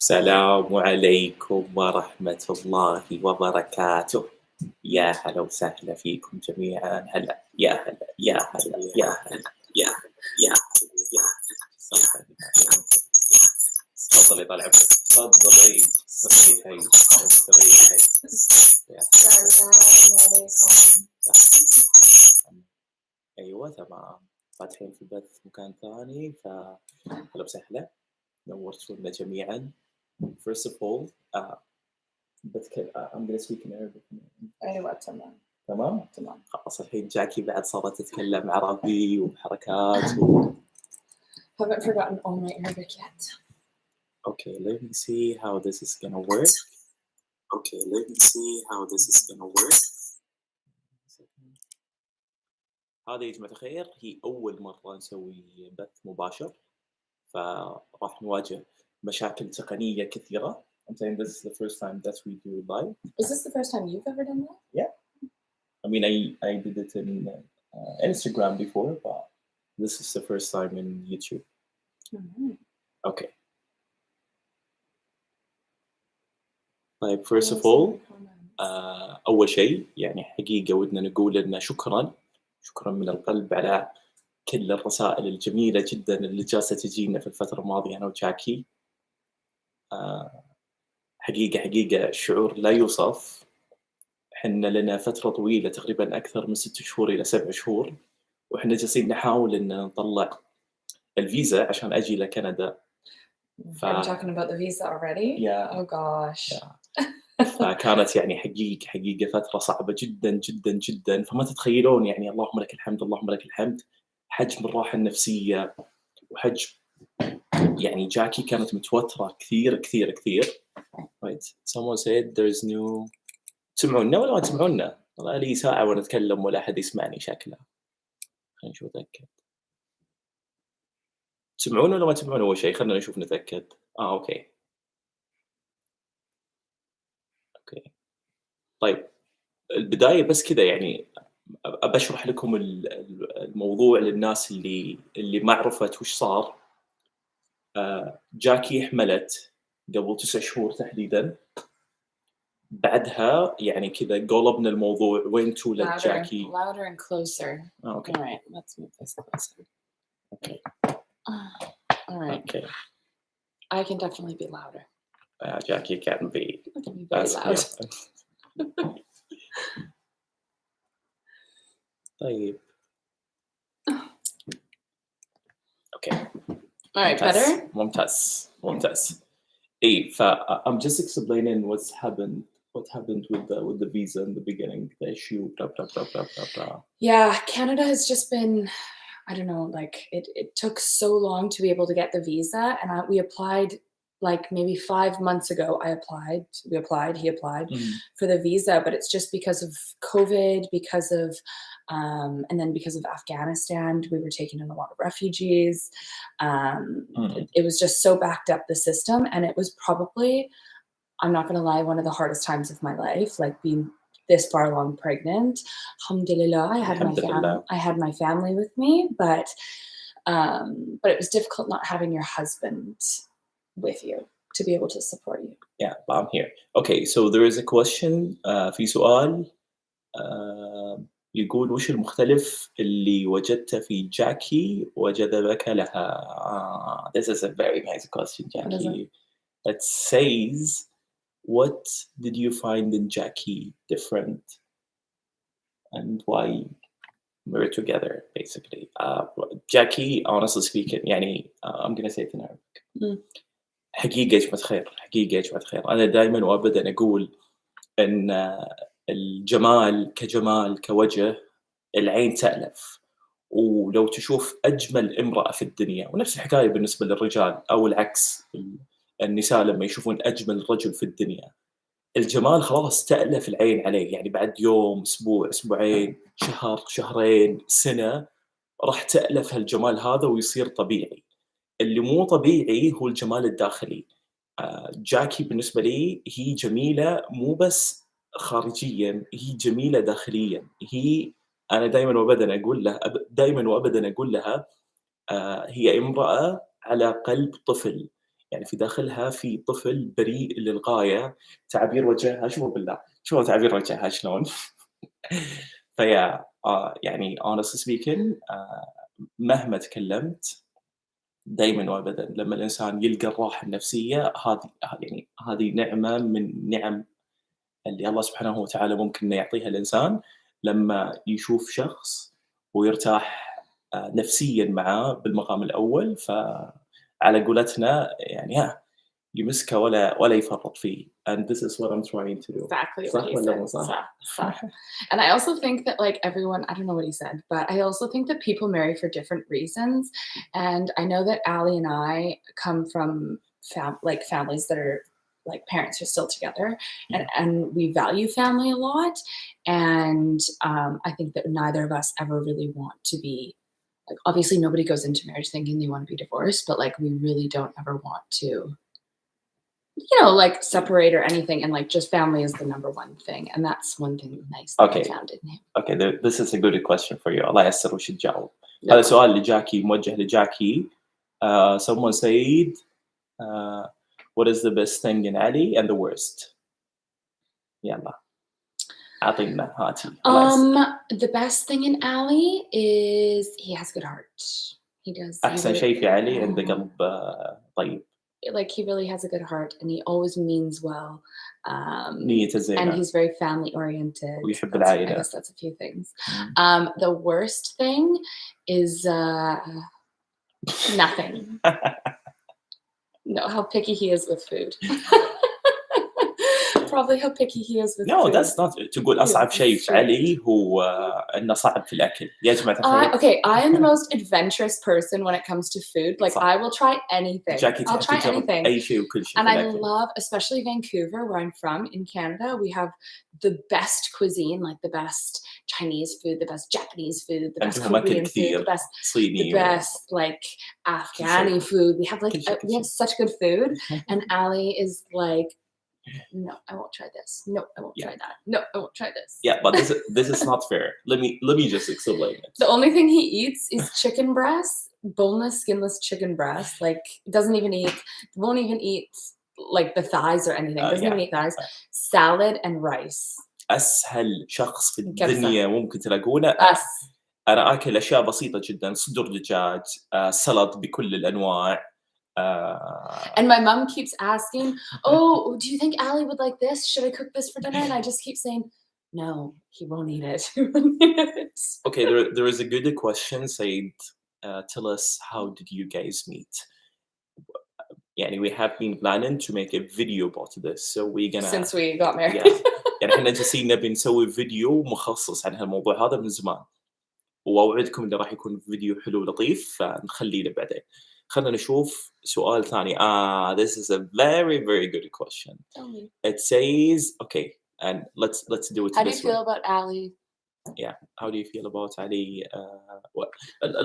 السلام عليكم ورحمة الله وبركاته. يا هلا وسهلا فيكم جميعا. هلا يا هلا يا هلا يا هلا يا هلا يا هلا. تفضلي طال عمرك، تفضلي استريحي استريحي. السلام عليكم. ايوه تمام، فاتحين في البث مكان ثاني، فهلا وسهلا، نورتونا جميعا. First of all, I'm gonna speak in Arabic. أيوة تمام تمام؟ تمام. خلاص الحين جاكي بعد صارت تتكلم عربي وحركات Haven't forgotten all my Arabic yet. Okay, let me see how this is gonna work. هذه يا جماعة الخير هي أول مرة نسوي بث مباشر، فراح نواجه مشاكل تقنية كثيرة. I'm saying this is the first time that we do live. Is this the first time you've ever done that? Yeah. I mean, I did it in Instagram before, but this is the first time in YouTube. Mm-hmm. Okay. طيب first of all أول شيء يعني حقيقة ودنا نقول لنا شكرا من القلب على كل الرسائل الجميلة جدا اللي جالسة تجينا في الفترة الماضية أنا وجاكي. حقيقة شعور لا يوصف. حنا لنا فترة طويلة تقريبا أكثر من 6 شهور إلى 7 شهور وإحنا جالسين نحاول إن نطلع الفيزا عشان أجي لكندا. Are we talking about the visa already? Yeah. Oh gosh. Yeah. فكانت يعني حقيقة فترة صعبة جدا، فما تتخيلون يعني اللهم لك الحمد حجم الراحة النفسية وحجم يعني جاكي كانت متوترة كثير. Right. Someone said there's no. تسمعونا ولا ما تسمعونا؟ والله لي ساعة وأنا أتكلم ولا أحد يسمعني شكله. خلينا نشوف نتأكد. تسمعون ولا ما تسمعون أول شيء؟ خلينا نشوف نتأكد. أوكي. طيب البداية بس كذا يعني أبشرح لكم الموضوع للناس اللي ما عرفت وش صار. جاكي حملت قبل 9 شهور تحديداً. بعدها يعني كذا قلبنا الموضوع وين تولد جاكي. Louder and closer. Okay. All right, let's move this closer. Okay. All right. Okay. I can definitely be louder. Jackie can be. I can be very loud. طيب. Okay. All right, better? ممتاز. إيه, I'm just explaining what happened with the visa in the beginning, the issue, blah. Yeah, Canada has just been, I don't know, like it took so long to be able to get the visa, and we applied like maybe 5 months ago. He applied for the visa, but it's just because of COVID, and then because of Afghanistan, we were taking in a lot of refugees. It was just so backed up, the system, and it was probably, I'm not going to lie, one of the hardest times of my life, like being this far along pregnant. Alhamdulillah, I had my family with me, but it was difficult not having your husband with you to be able to support you. Yeah, but I'm here. Okay, so there is a question. في سؤال يقول وش المختلف اللي وجدته في جاكي وجذبك لها؟ This is a very nice question, Jackie. It says, what did you find in Jackie different and why we're together, basically? Jackie, honestly speaking, يعني I'm gonna say it in Arabic. حقيقة يا جماعة الخير، أنا دائما وأبدا أقول أن الجمال كجمال كوجه العين تألف، ولو تشوف أجمل امرأة في الدنيا، ونفس الحكاية بالنسبة للرجال أو العكس، النساء لما يشوفون أجمل رجل في الدنيا الجمال خلاص تألف العين عليه، يعني بعد يوم، أسبوع، أسبوعين، شهر، شهرين، سنة راح تألف هالجمال هذا ويصير طبيعي. اللي مو طبيعي هو الجمال الداخلي. جاكي بالنسبة لي هي جميلة مو بس خارجيا، هي جميلة داخليا. أنا دائما وأبدا أقول لها هي امرأة على قلب طفل. يعني في داخلها في طفل بريء للغاية، تعابير وجهها شوفوا بالله، شوفوا تعابير وجهها شلون. فيا يعني honestly speaking مهما تكلمت دايمًا وأبدًا لمّا الإنسان يلقى الراحة النفسية هذه نعمة من نعم اللي الله سبحانه وتعالى ممكن إنه يعطيها الإنسان لمّا يشوف شخص ويرتاح نفسيًا معاه بالمقام الأول، فعلى قولتنا يعني يمسكه ولا يفرط فيه. And this is what I'm trying to do. Exactly what صح he والّا said. مو صح؟ صح. And I also think that like everyone, I don't know what he said, but I also think that people marry for different reasons. And I know that Ali and I come from families that are like parents are still together, and we value family a lot. And I think that neither of us ever really want to be like, obviously nobody goes into marriage thinking they want to be divorced, but like we really don't ever want to, you know, like separate or anything, and like just family is the number one thing, and that's one thing nice that I found in him. Okay, this is a good question for you. الله ييسر وش تجاوب. هذا سؤال لجاكي، موجه لجاكي. Someone said what is the best thing in Ali and the worst? يلا أعطينا هاتي. The best thing in Ali is he has a good heart. He does. أحسن شيء في علي عنده قلب طيب. Like he really has a good heart, and he always means well. نيته زينة. And he's very family oriented. ويحب العائلة. I guess that's a few things. The worst thing is nothing. No, how picky he is with food. Probably how picky he is with food. No, that's not. تقول أصعب شيء في علي هو إنه صعب في الأكل. يا جماعة الخير. Okay, I am the most adventurous person when it comes to food. Like I will try anything. I'll try anything. أي شيء وكل شيء. And I love, especially Vancouver, where I'm from, in Canada, we have the best cuisine, like the best Chinese food, the best Japanese food, the best Korean food, the best like Afghani food. We have such good food, and Ali is like, no, I won't try this. No, I won't try that. No, I won't try this. Yeah, but this is not fair. Let me just explain it. The only thing he eats is chicken breast, boneless, skinless chicken breast. Like won't even eat like the thighs or anything. Doesn't even eat thighs. Salad and rice. أسهل شخص في الدنيا ممكن تلاقونه. أنا آكل أشياء بسيطة جدا، صدور دجاج، سلطة بكل الأنواع. And my mom keeps asking, oh, do you think Ali would like this? Should I cook this for dinner? And I just keep saying, no, he won't eat it. Okay, there is a good question said, tell us, how did you guys meet? يعني we have been planning to make a video about this, so we're gonna since we got married. يعني احنا جالسين نبي نسوي فيديو مخصص عن هالموضوع هذا من زمان، وأوعدكم إنه راح يكون فيديو حلو لطيف فنخليه لبعدين. خلنا نشوف سؤال ثاني. This is a very very good question. Tell me. It says, okay, and let's do it. How do you feel about Ali? Yeah, how do you feel about Ali?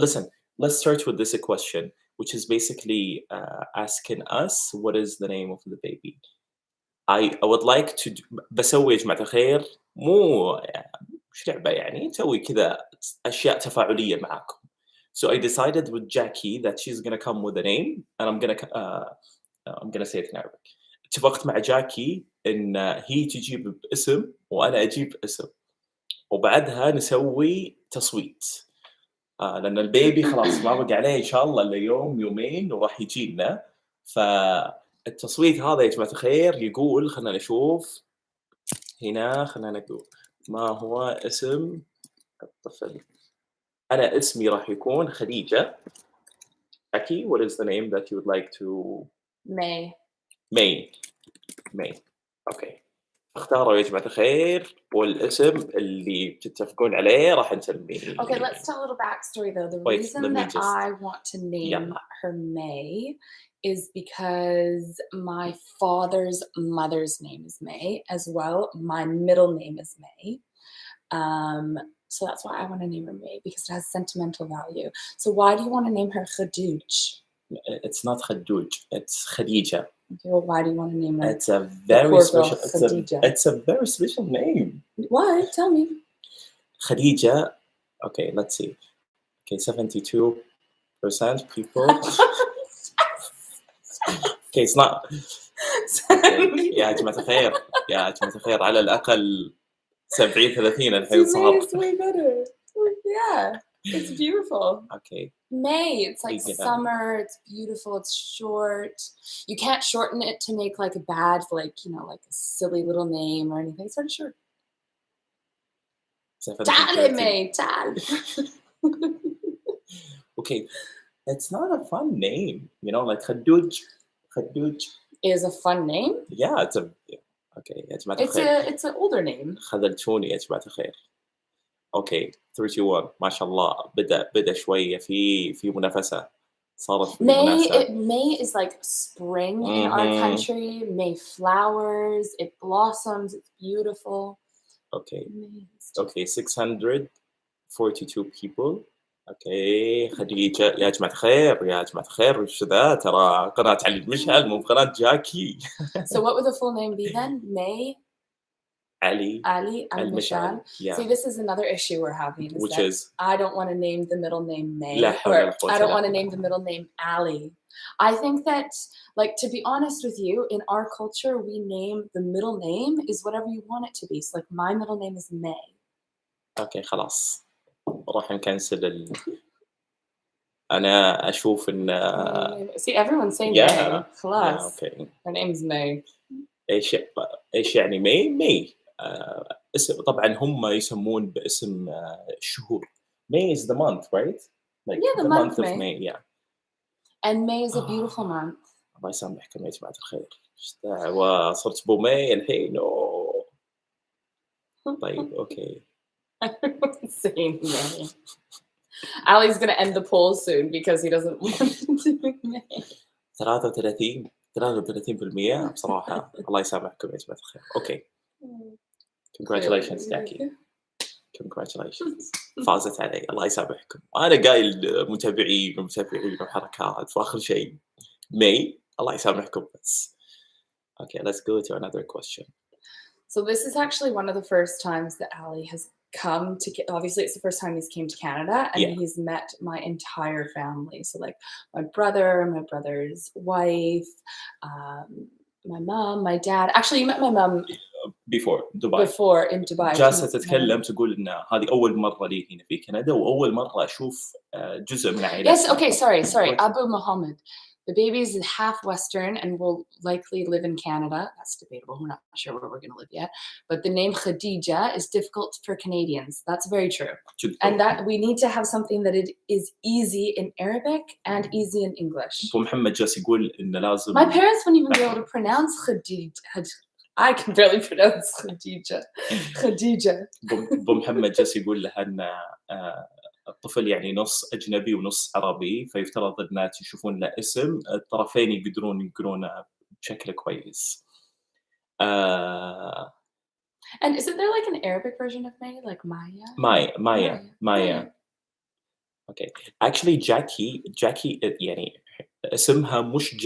Listen, let's start with this question, which is basically asking us what is the name of the baby. I would like to بسوي يا جماعة الخير مو مش لعبة يعني، نسوي كذا أشياء تفاعلية معاكم. So I decided with Jackie that she's gonna come with a name and I'm gonna say it in Arabic. اتفقت مع جاكي إن هي تجيب اسم وأنا أجيب اسم، وبعدها نسوي تصويت. لأن البيبي خلاص ما بقى عليه إن شاء الله إلا يوم يومين وراح يجينا. فالتصويت هذا يا جماعة الخير يقول، خلنا نشوف هنا، خلنا نقول ما هو اسم الطفل. أنا اسمي راح يكون خديجة. Jackie, what is the name that you would like to? May. Okay. اختاروا يا جماعة الخير، والاسم اللي بتتفقون عليه راح نسميه. Okay, let's tell a little backstory though. The reason that I want to name her May is because my father's mother's name is May as well. My middle name is May. So that's why I want to name her May, because it has sentimental value. So why do you want to name her Khadouj? It's not Khadouj, it's Khadija. Okay, well, why do you want to name her? It's a very special. It's a very special name. Why? Tell me. Khadija. Okay, let's see. Okay, 72% people. Okay, it's not. يا جماعة الخير، يا جماعة الخير، على الأقل 70-30 الحين See, May صار. is way better. Yeah, it's beautiful. Okay. May, it's like Yeah. summer, it's beautiful, it's short. You can't shorten it to make like a bad, like, you know, like a silly little name or anything. It's sort of short. تعالي May, تعالي. Okay, it's not a fun name, you know, like خدوج Is a fun name. yeah, it's a okay يا جماعة الخير. It's an older name. خذلتوني يا جماعة الخير. Okay, 3-2-1 ما شاء الله بدأ شوية في منافسة، صارت في منافسة. May is like spring in our country. May flowers, it blossoms, it's beautiful. Okay. Okay, 642 people. Okay, خديجة يا جماعة الخير، يا جماعة الخير، وش ذا؟ ترى قناة علي المشعل مو بقناة جاكي. So what would the full name be then? May alialemshal. Yeah. See, this is another issue we're having. Which is? I don't want to name the middle name May, or I don't want to name the middle name Ali. I think that, like, to be honest with you, in our culture, we name the middle name is whatever you want it to be. So, like, my middle name is May. Okay, خلاص راح نكنسل أنا أشوف إن See, everyone's saying May. خلاص. Okay. Her name's May. إيش يعني May؟ اسم طبعًا هم يسمون باسم الشهور. May is the month, right? Like Yeah, the month of May. Yeah. And May is a beautiful month. الله يسامحكم يا جماعة الخير. إيش دعوة صرت بو May الحين. طيب أوكي. Everyone's saying May. Ali's gonna end the poll soon because he doesn't want to do May. 33% بصراحة. الله يسامحكم يا جماعة الخير. Okay. Congratulations Jackie. Congratulations. فازت علي. الله يسامحكم. أنا قايل متابعين وحركات وآخر شيء May. الله يسامحكم بس. Okay, let's go to another question. So this is actually one of the first times that Ali has come to, obviously it's the first time he's came to Canada, and he's met my entire family. So like my brother, my brother's wife, my mom, my dad. Actually, you met my mom before in Dubai. جالسة تتكلم تقول إن هذه أول مرة لي هنا في كندا وأول مرة أشوف جزء من عائلتها. Yes, okay, sorry. Abu Muhammad. The baby is half Western and will likely live in Canada. That's debatable. We're not sure where we're going to live yet. But the name Khadija is difficult for Canadians. That's very true. And that we need to have something that it is easy in Arabic and easy in English. محمد جالس يقول إن لازم. My parents wouldn't even be able to pronounce Khadija. I can barely pronounce Khadija. محمد جالس يقول لها أن الطفل يعني نص أجنبي ونص عربي، فيفترض أن تشوفون له اسم الطرفين يقدرون ينقلونه بشكل كويس. And isn't there like an Arabic version of May, like Maya? Maya. Okay. Actually Jackie يعني اسمها مش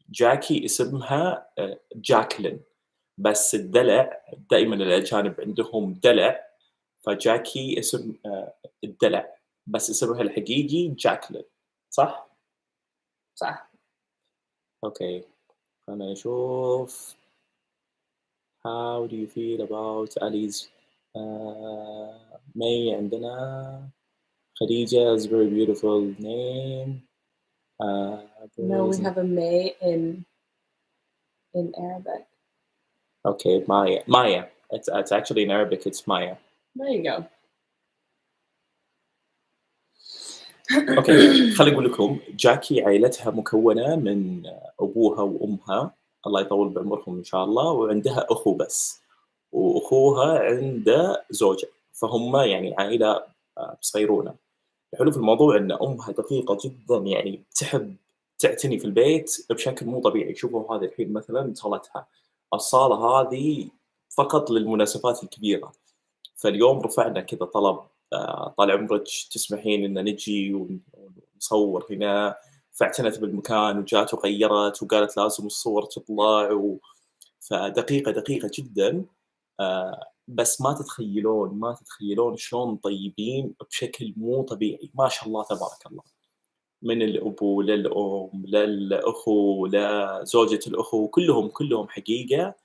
جاكي اسمها جاكلين، بس الدلع دائمًا الأجانب عندهم دلع، فجاكي اسم الدلع، بس اسمها الحقيقي جاكلين، صح؟ صح. Okay. خلنا نشوف. How do you feel about Ali's May عندنا خديجة is a very beautiful name. No, we have a May in Arabic. Okay, Maya. It's actually in Arabic. It's Maya. There you go. Okay, خليني أقول لكم جاكي عائلتها مكونة من أبوها وأمها الله يطول بعمرهم إن شاء الله، وعندها أخو بس، وأخوها عنده زوجة، فهم يعني عائلة صغيرونة. الحلو في الموضوع إن أمها دقيقة جدًا، يعني تحب تعتني في البيت بشكل مو طبيعي. شوفوا هذه الحين مثلًا صالتها، الصالة هذه فقط للمناسبات الكبيرة، فاليوم رفعنا كذا طلب طال عمرك تسمحين إن نجي ونصور هنا، فاعتنت بالمكان وجات وغيرت وقالت لازم الصور تطلع فدقيقة جدًا. بس ما تتخيلون شلون طيبين بشكل مو طبيعي، ما شاء الله تبارك الله. من الأبو للأم للأخو لزوجة الأخو كلهم حقيقة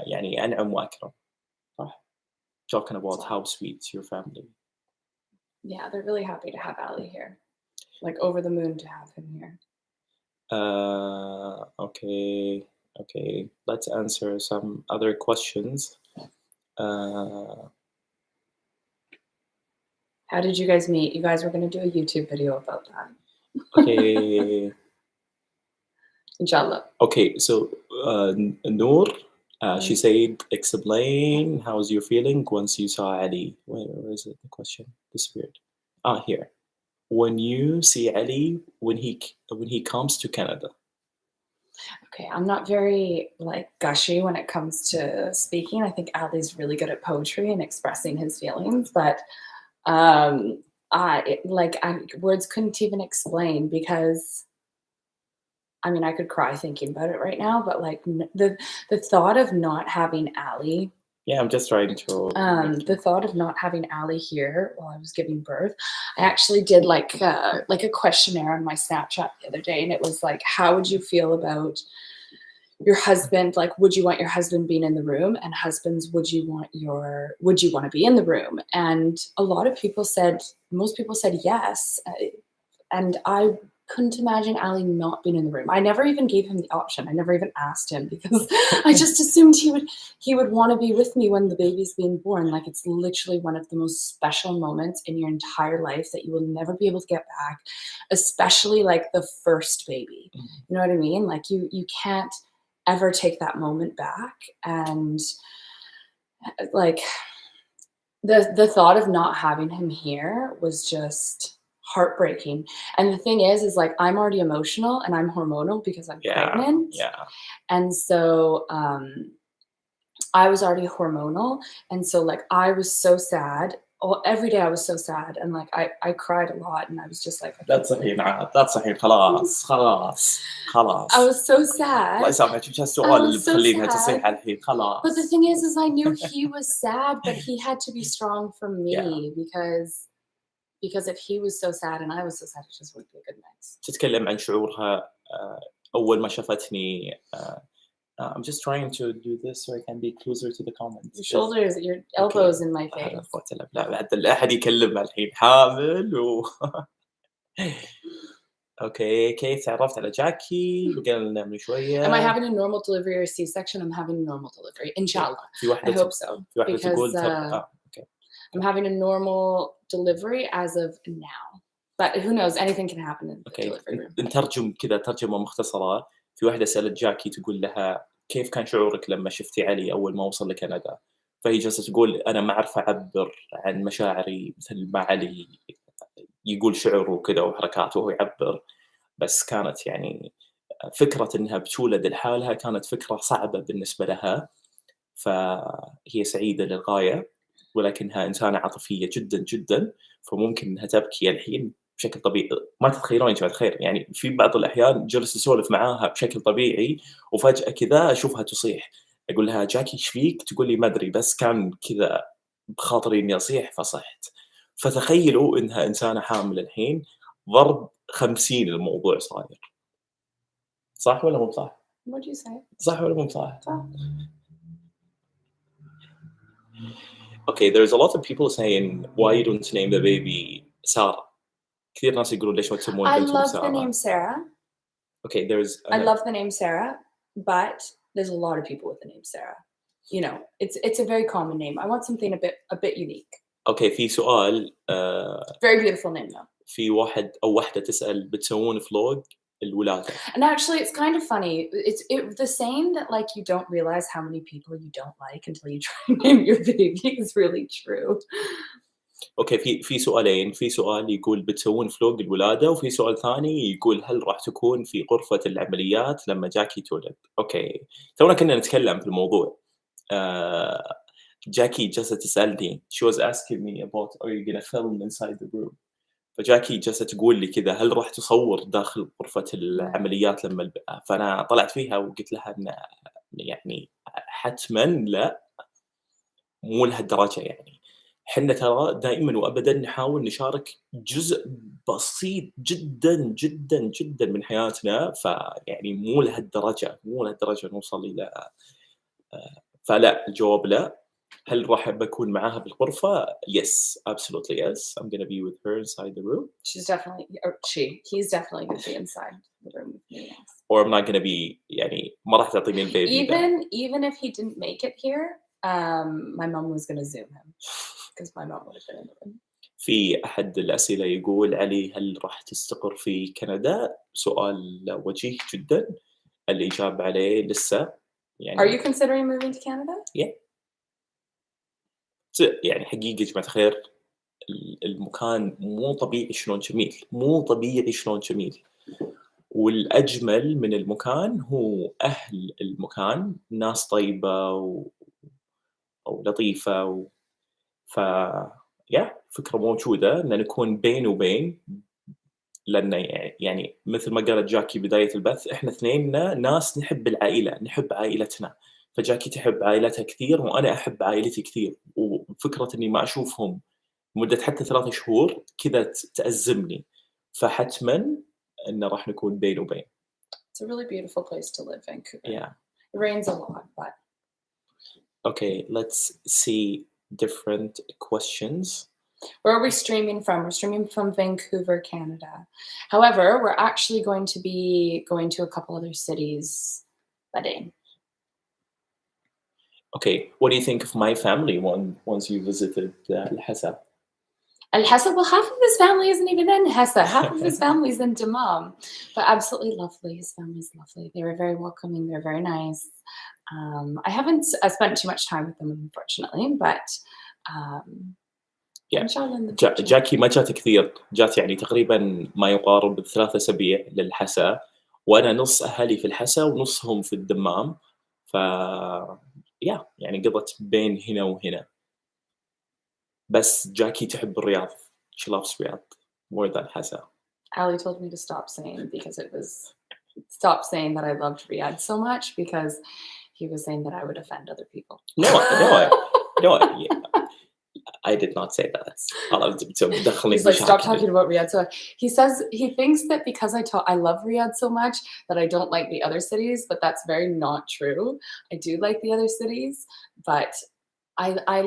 يعني أنعم وأكرم صح؟ Talking about how sweet your family. Yeah, they're really happy to have Ali here. Like over the moon to have him here. Okay. Let's answer some other questions. How did you guys meet? You guys were going to do a YouTube video about that. Okay. Inshallah. Okay, so Noor, she said, explain how's your feeling once you saw Ali. Where is it? The question disappeared. Here. When you see Ali, when he comes to Canada. Okay, I'm not very like gushy when it comes to speaking. I think Ali's really good at poetry and expressing his feelings, but words couldn't even explain because I mean I could cry thinking about it right now, but like the thought of not having Ali. Yeah, I'm just trying to. The thought of not having Ali here while I was giving birth, I actually did like a questionnaire on my Snapchat the other day, and it was like, how would you feel about your husband? Like, would you want your husband being in the room? And husbands, would you want to be in the room? And a lot of people said, most people said yes, and I couldn't imagine Ali not being in the room. I never even gave him the option. I never even asked him because I just assumed he would want to be with me when the baby's being born. Like it's literally one of the most special moments in your entire life that you will never be able to get back, especially like the first baby. You know what I mean? Like you can't ever take that moment back. And like the thought of not having him here was just heartbreaking. And the thing is like I'm already emotional and I'm hormonal because I'm pregnant. Yeah. And so I was already hormonal. And so like I was so sad. Every day I was so sad and like I cried a lot and I was just like that's صحيح خلاص I was so sad. الله يسامحك شو السؤال اللي بتخلينها تصيح الحين خلاص. But the thing is I knew he was sad, but he had to be strong for me because if he was so sad and I was so sad, it just wouldn't be a good mix. تتكلم عن شعورها أول ما شافتني. I'm just trying to do this so I can be closer to the comments. Your elbows in my face. لا بعد أحد يكلم الحين حامل Okay, كيف تعرفت على جاكي؟ قلنا من شوية. Am I having a normal delivery or a C-section? I'm having a normal delivery. Inshallah. I hope so. Because I'm having a normal delivery as of now. But who knows? Anything can happen in the delivery room. نترجم كذا ترجمة مختصرة. في واحدة سألت جاكي تقول لها كيف كان شعورك لما شفتي علي أول ما وصل لكندا؟ فهي جالسة تقول أنا ما أعرف أعبر عن مشاعري مثل ما علي يقول شعره وكذا وحركاته وهو يعبر. بس كانت يعني فكرة إنها بتولد لحالها كانت فكرة صعبة بالنسبة لها. فهي سعيدة للغاية ولكنها إنسانة عاطفية جدا جدا. فممكن إنها تبكي الحين بشكل طبيعي. ما تتخيلون يا جماعة الخير يعني في بعض الأحيان جلست أسولف معاها بشكل طبيعي وفجأة كذا أشوفها تصيح. أقول لها جاكي إيش فيك؟ تقول لي ما أدري بس كان كذا بخاطري إني أصيح فصحت. فتخيلوا إنها إنسانة حامل الحين ضرب 50 الموضوع صاير. صح ولا مو صح؟ What do you say? صح ولا مو صح؟ Okay, there's a lot of people saying why you don't name the baby Sarah. كثير ناس يقولون ليش ما تسمون بنتهم I سارة. love the name Sarah. Okay, I love the name Sarah, but there's a lot of people with the name Sarah. You know, it's a very common name. I want something a bit unique. Okay, في سؤال. Very beautiful name though. في واحد أو واحدة تسأل بتسوون فلوج الولادة. And actually, it's kind of funny. It's the saying that like you don't realize how many people you don't like until you try and name your baby is really true. اوكي في سؤالين. في سؤال يقول بتسوون فلوج الولادة وفي سؤال ثاني يقول هل راح تكون في غرفة العمليات لما جاكي تولد. اوكي تونا كنا نتكلم في الموضوع. جاكي جالسة تسألني she was asking me about are you gonna film inside the room. فجاكي جالسة تقول لي كذا هل راح تصور داخل غرفة العمليات لما فأنا طلعت فيها وقلت لها إن يعني حتما لا مو لهالدرجة يعني. حنا ترى دائمًا وأبدًا نحاول نشارك جزء بسيط جدًا، جدًا، جدًا من حياتنا، فيعني مو لهالدرجة نوصل إلى فلأ، الجواب لأ. هل راح بكون معاها بالغرفة؟ Yes, absolutely yes. I'm gonna be with her inside the room. He's definitely going to be inside the room with me. Yes. Or I'm not gonna be يعني ما راح تعطيني البيبي ذا. Even if he didn't make it here, my mom was going to Zoom him because my mom would have been in the room. في أحد الأسئلة يقول: علي هل راح تستقر في كندا؟ سؤال وجيه جدًا، الإجابة عليه لسه يعني. Are you considering moving to Canada? Yeah. يعني حقيقة يا جماعة الخير المكان مو طبيعي شلون جميل، مو طبيعي شلون جميل. والأجمل من المكان هو أهل المكان، ناس طيبة ولطيفة فكرة موجودة إن نكون بين وبين، لأن يعني مثل ما قالت جاكي بداية البث، إحنا اثنيننا ناس نحب العائلة، نحب عائلتنا، فجاكي تحب عائلتها كثير وأنا أحب عائلتي كثير، وفكرة إني ما أشوفهم مدة حتى 3 شهور كذا تأزمني، فحتمًا إن راح نكون بين وبين. It's a really beautiful place to live, Vancouver. Yeah. It rains a lot, but Okay, let's see different questions. where are we streaming from? We're streaming from Vancouver, Canada. However, we're actually going to be going to a couple other cities wedding. Okay, what do you think of my family once you visited الحسا? Al-Hassa, well, half of his family isn't even in Hessa. Half of his family's in Dammam. But absolutely lovely. His family's lovely. They were very welcoming. They're very nice. I haven't spent too much time with them, unfortunately, but Yeah. inshallah in the future. جاكي ما جات كثير، جات يعني تقريبًا ما يقارب 3 أسابيع للحسا، وأنا نص أهلي في الحسا ونصهم في الدمام، يعني قضت بين هنا وهنا. بس جاكي تحب الرياض. She loves رياض more than حسا. Ali told me to stop saying that I loved Riyadh so much because he was saying that I would offend other people. No, I did not say that. He's like, stop talking about Riyadh. So he thinks that because I love Riyadh so much that I don't like the other cities, but that's very not true. I do like the other cities, but I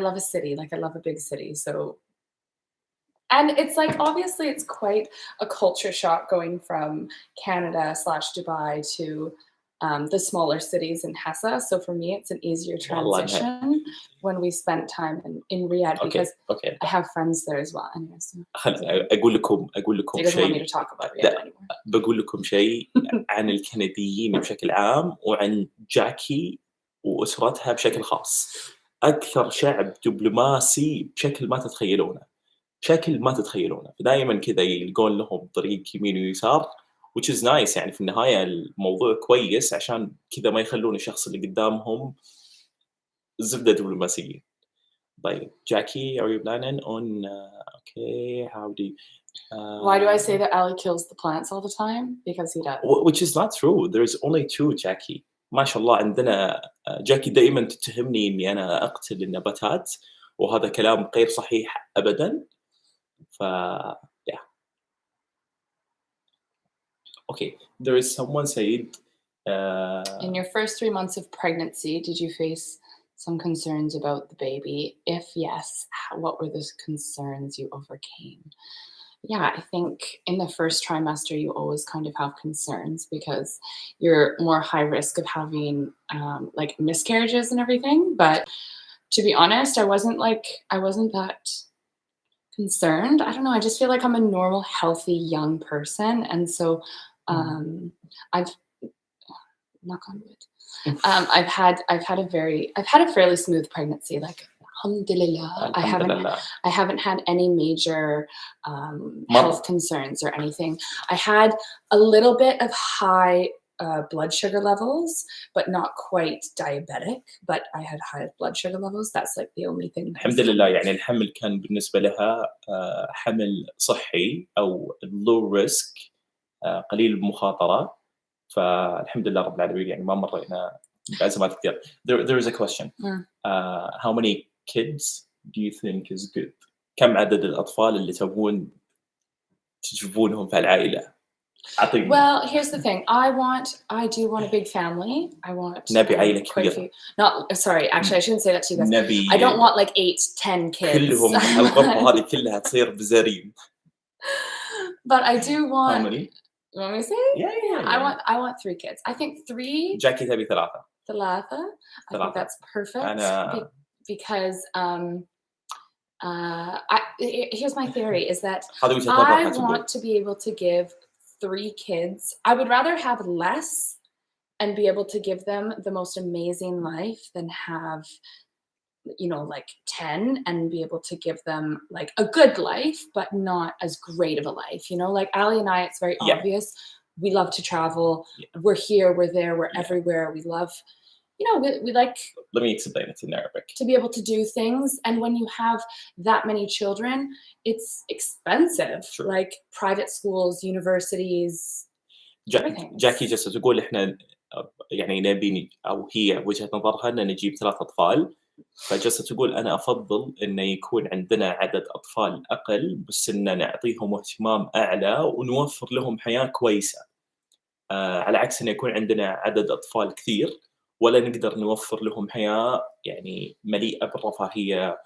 love a city. Like I love a big city. So, and it's like, obviously it's quite a culture shock going from Canada/Dubai to the smaller cities in Hassa. So for me, it's an easier transition when we spent time in Riyadh because I have friends there as well. Anyways, أقول لكم he doesn't want me to talk about Riyadh anymore. بقول لكم شيء عن الكنديين بشكل عام وعن جاكي وأسرتها بشكل خاص. أكثر شعب دبلوماسي بشكل ما تتخيلونه، فدائمًا كذا يلقون لهم طريق يمين ويسار which is nice. يعني في النهاية الموضوع كويس عشان كذا ما يخلون الشخص اللي قدامهم زبدة دبلوماسية. طيب Jackie, are you planning on okay, how do you why do I say that Ali kills the plants all the time? Because he does. Which is not true. There's only 2 Jackie. ما شاء الله عندنا جاكي دائمًا تتهمني إني أنا أقتل النباتات، وهذا كلام غير صحيح أبدًا. yeah. Okay, there is someone said in your first 3 months of pregnancy, did you face some concerns about the baby? If yes, what were those concerns you overcame? Yeah, I think in the first trimester, you always kind of have concerns because you're more high risk of having like miscarriages and everything. But to be honest, I wasn't that concerned. I don't know. I just feel like I'm a normal, healthy, young person. And so I've knock on wood. I've had a fairly smooth pregnancy. Like, alhamdulillah, I haven't had any major health concerns or anything. I had a little bit of high blood sugar levels, but not quite diabetic. But I had high blood sugar levels. That's like the only thing. الحمد لله يعني الحمل كان بالنسبة لها حمل صحي أو low risk، قليل المخاطرة، فالحمد لله رب العالمين يعني ما مرينا بأزمات كثير. There is a question. How many kids do you think is good؟ كم عدد الأطفال اللي تبون تجيبونهم في العائلة؟ أعطيني. Well, here's the thing. I do want a big family. I want نبي عائلة quite a كبيرة. few. Not sorry, actually, I shouldn't say that to you guys. نبي I don't want like 8, 10 kids. كلهم الغرفة هذه كلها تصير بزريم. But I do How want. many؟ You want me to say? Yeah. I want 3 kids. I think 3. جاكي تبي 3. ثلاثة. I think that's perfect. Because here's my theory is that I want to be able to give 3 kids. I would rather have less and be able to give them the most amazing life than have, you know, like 10 and be able to give them like a good life, but not as great of a life. You know, like Ali and I, it's very obvious. We love to travel. We're here, we're there, we're everywhere. We love, you know, we like. Let me explain it in Arabic. To be able to do things. And when you have that many children, it's expensive. Sure. Like private schools, universities. جاكي جالسة تقول إحنا يعني نبي أو هي وجهة نظرها إن نجيب 3 أطفال. فجالسة تقول أنا أفضل إنه يكون عندنا عدد أطفال أقل بس إن نعطيهم اهتمام أعلى ونوفر لهم حياة كويسة. على عكس إنه يكون عندنا عدد أطفال كثير ولا نقدر نوفر لهم حياة يعني مليئة بالرفاهية،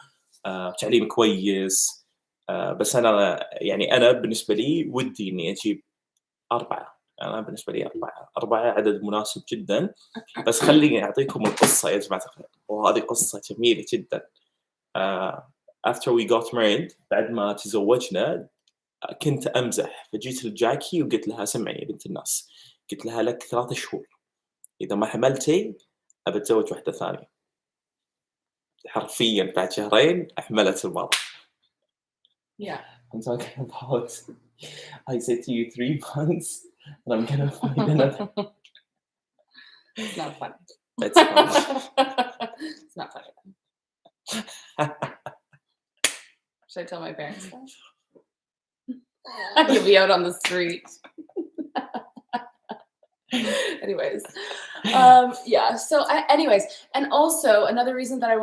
تعليم كويس. بس أنا بالنسبة لي ودي إني أجيب 4. أنا بالنسبة لي 4 عدد مناسب جدا. بس خليني أعطيكم القصة يا جماعة الخير، وهذه قصة جميلة جدا. After we got married بعد ما تزوجنا كنت أمزح، فجيت لجاكي وقلت لها سمعي يا بنت الناس، قلت لها لك 3 شهور إذا ما حملتي أبى أتزوج واحدة ثانية. حرفياً بعد 2 شهور أحملت المرة. Yeah. I'm talking about. I said to you 3 months, and I'm gonna find another. It's not funny. It's funny. It's not funny. Should I tell my parents that? You'll be out on the street. Anyways, yeah. So, anyways, and also another reason that I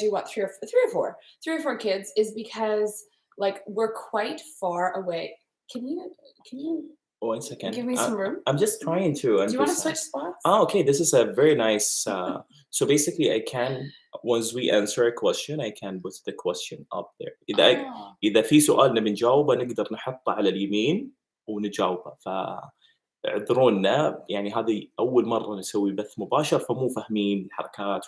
do want 3 or 4 kids is because like we're quite far away. Can you? 1 second. Give me some room. I'm just trying to. Do you want to switch spots? Oh, okay. This is a very nice. So basically, I can once we answer a question, I can put the question up there. إذا في سؤال نبي نجاوبه نقدر نحطه على اليمين ونجاوبه. اعذرونا يعني هذه أول مرة نسوي بث مباشر فمو فاهمين الحركات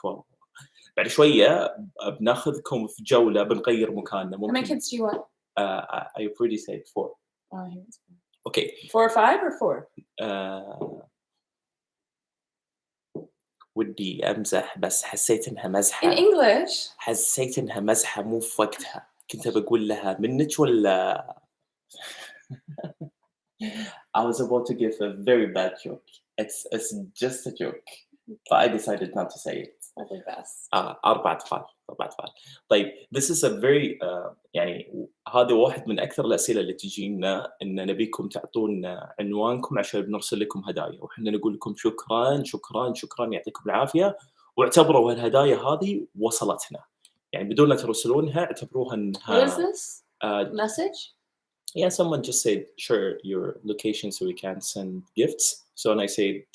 بعد شوية بناخذكم في جولة بنغير مكاننا. How many kids do you want? I already said 4. Oh, here's 4. Okay. 4 or 5 or 4? ودي أمزح بس حسيت إنها مزحة. In English. حسيت إنها مزحة مو في وقتها. كنت بقول لها منك ولا. I was about to give a very bad joke. It's just a joke, but I decided not to say it. Probably best. 4 أطفال. طيب this is a very يعني هذا واحد من أكثر الأسئلة اللي تجينا إن نبيكم تعطونا عنوانكم عشان بنرسل لكم هدايا وإحنا نقول لكم شكرا يعطيكم العافية واعتبروا هالهدايا هذه وصلتنا يعني بدون لا ترسلونها اعتبروها إنها. What is this? Message? Yeah, someone just said share your location so we can send gifts. So and I said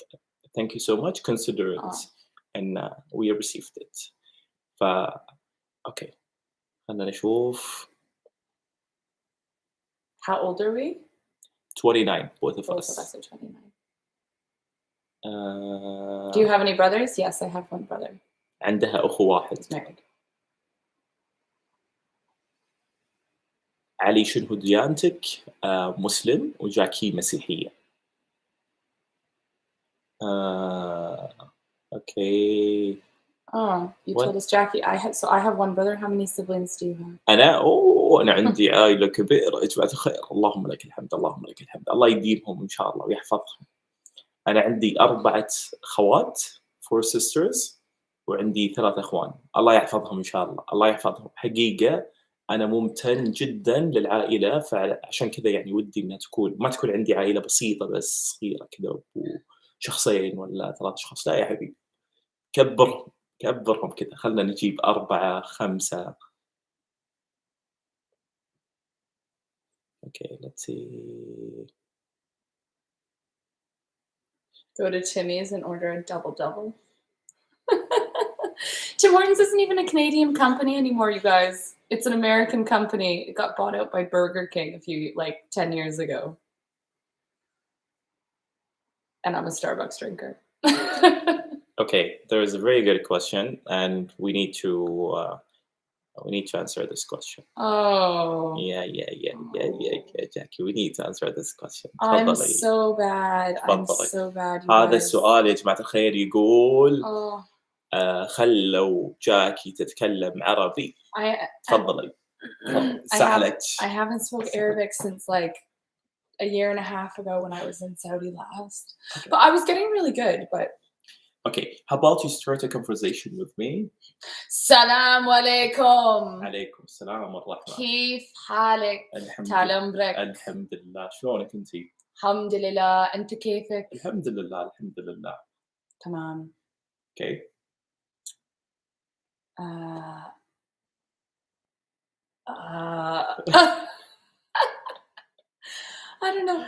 thank you so much, consider it, and we received it. Okay. خلنا نشوف. How old are we? 29, both of us. Both of us are 29. Do you have any brothers? Yes, I have 1 brother. عندها أخو واحد. He's married. علي شنو ديانتك؟ مسلم وجاكي مسيحية. Okay. Oh, you told us Jackie. I have 1 brother. How many siblings do you have? أنا عندي عائلة كبيرة يا جماعة الخير. اللهم لك الحمد الله يديمهم إن شاء الله ويحفظهم. أنا عندي 4 أخوات 4 sisters وعندي 3 أخوان. الله يحفظهم إن شاء الله. الله يحفظهم. حقيقة أنا ممتن جدا للعائلة فعشان كذا يعني ودي إنها ما تكون عندي عائلة بسيطة بس صغيرة كذا وشخصين ولا 3 أشخاص. لا يا حبيبي كبرهم كذا خلنا نجيب 4 5 Okay, let's see. Go to Timmy's and order a double. Tim Hortons isn't even a Canadian company anymore, you guys. It's an American company. It got bought out by Burger King 10 years ago. And I'm a Starbucks drinker. Okay, there is a very good question, and we need to answer this question. Oh. Yeah, Jackie. We need to answer this question. I'm so bad. هذا السؤال يا جماعة الخير يقول خلوا جاكي تتكلم عربي. تفضلي. سهلك. I haven't spoke Arabic since like a year and a half ago when I was in Saudi last. Okay. But I was getting really good, but okay, how about you start a conversation with me? Salam alaikum. عليكم السلام ورحمة. كيف حالك؟ طال عمرك. الحمد لله. شلونك انتي؟ الحمد لله. انت كيفك؟ الحمد لله. تمام. Okay. I don't know.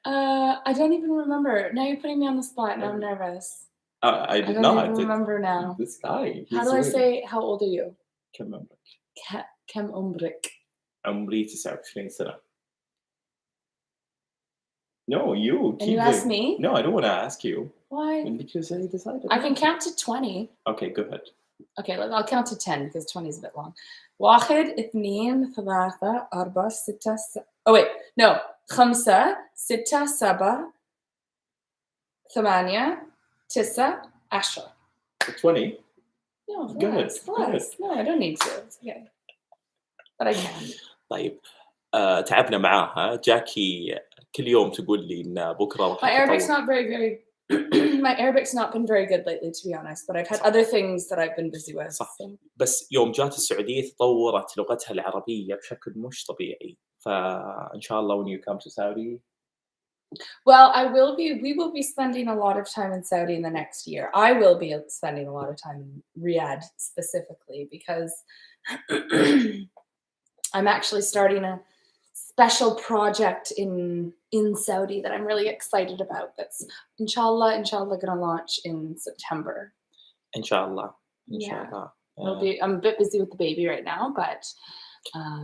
I don't even remember. Now you're putting me on the spot and I'm nervous. I don't even remember now. This guy. How do I say, how old are you? كم عمرك؟ كم عمرك؟ عمري 29 سنة. No, you. And you ask me? No, I don't want to ask you. Why? Because I decided. I can count to 20. Okay, go ahead. Okay, I'll count to 10 because 20 is a bit long. 1 2 3 4 6 Oh wait, no. 5 6 7 8 9 10. 20? No, good. No, I don't need to. It's okay. But I can. طيب تعبنا معاها. جاكي كل يوم تقول لي إن بكرة My Arabic's not very my Arabic's not been very good lately, to be honest, but I've had other things that I've been busy with. صح. بس يوم جات السعودية تطورت لغتها العربية بشكل مش طبيعي. فإن شاء الله when you come to Saudi. Well, we will be spending a lot of time in Saudi in the next year. I will be spending a lot of time in Riyadh specifically because I'm actually starting a special project in Saudi that I'm really excited about. That's inshallah gonna launch in September. Inshallah. Yeah. I'm a bit busy with the baby right now, but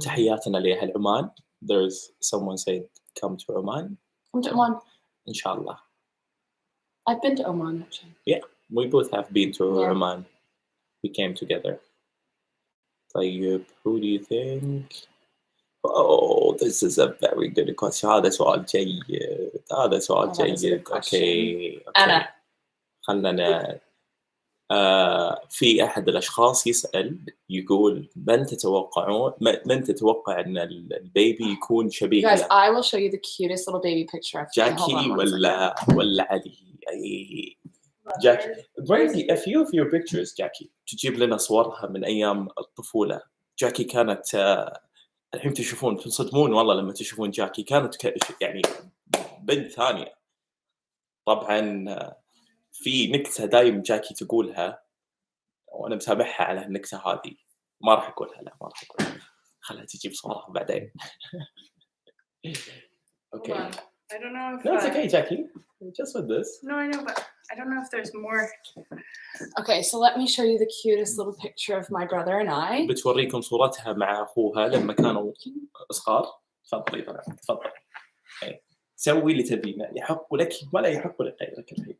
تحياتنا لأهل عمان. There's someone said come to Oman. Come to Oman. Inshallah. I've been to Oman actually. Yeah, we both have been to Oman. We came together. طيب, who do you think? Oh, this is a very good question. هذا سؤال جيد. Okay. أنا. خلنا في أحد الأشخاص يسأل يقول من تتوقع أن البيبي يكون شبيه له? Guys, له؟ I will show you the cutest little baby picture of جاكي ولا علي؟ جاكي, bring me a few of your pictures, جاكي. تجيب لنا صورها من أيام الطفولة. جاكي كانت الحين تشوفون تنصدمون والله لما تشوفون جاكي كانت يعني بنت ثانية. طبعا في نكتة دايم جاكي تقولها وأنا مسامحها على النكتة هذه. ما راح أقولها. خلها تجيب صورها بعدين. Okay. I don't know if No, it's okay, Jackie. Just with this. No, I know, but I don't know if there's more. Okay, so let me show you the cutest little picture of my brother and I. بتوريكم صورتها مع أخوها لما كانوا صغار. تفضلي. سوي اللي تبينه. يحق لك ولا يحق لغيرك الحين.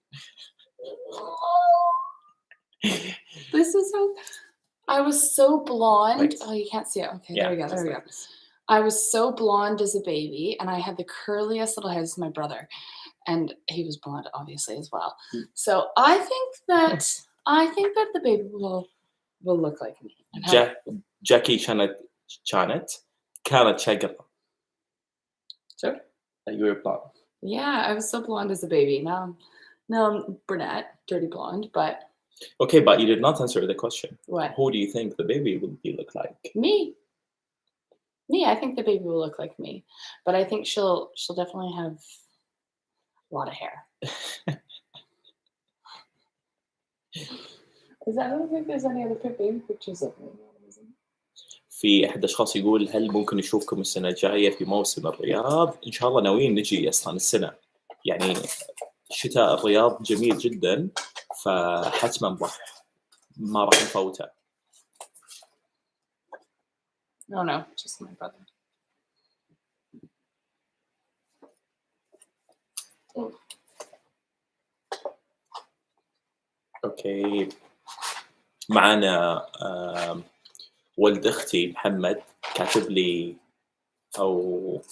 This is how I was so blonde. Right. Oh, you can't see it. Okay, yeah, there we go. I was so blonde as a baby, and I had the curliest little hair. This is my brother, and he was blonde, obviously, as well. So I think that the baby will look like me. Jackie كانت شقرة. Sure. You were blonde. Yeah, I was so blonde as a baby. Now I'm brunette, dirty blonde, but. Okay, but you did not answer the question. What? Who do you think the baby will look like? Me, I think the baby will look like me, but I think she'll definitely have a lot of hair. I don't think there's any other baby pictures of me. في أحد الأشخاص يقول هل ممكن نشوفكم السنة الجاية في موسم الرياض؟ إن شاء الله ناويين نجي أصلا السنة، يعني شتاء الرياض جميل جدا، فحتما ما راح نفوته. No, just my brother. أوكي، معنا ولد أختي محمد كاتب لي أو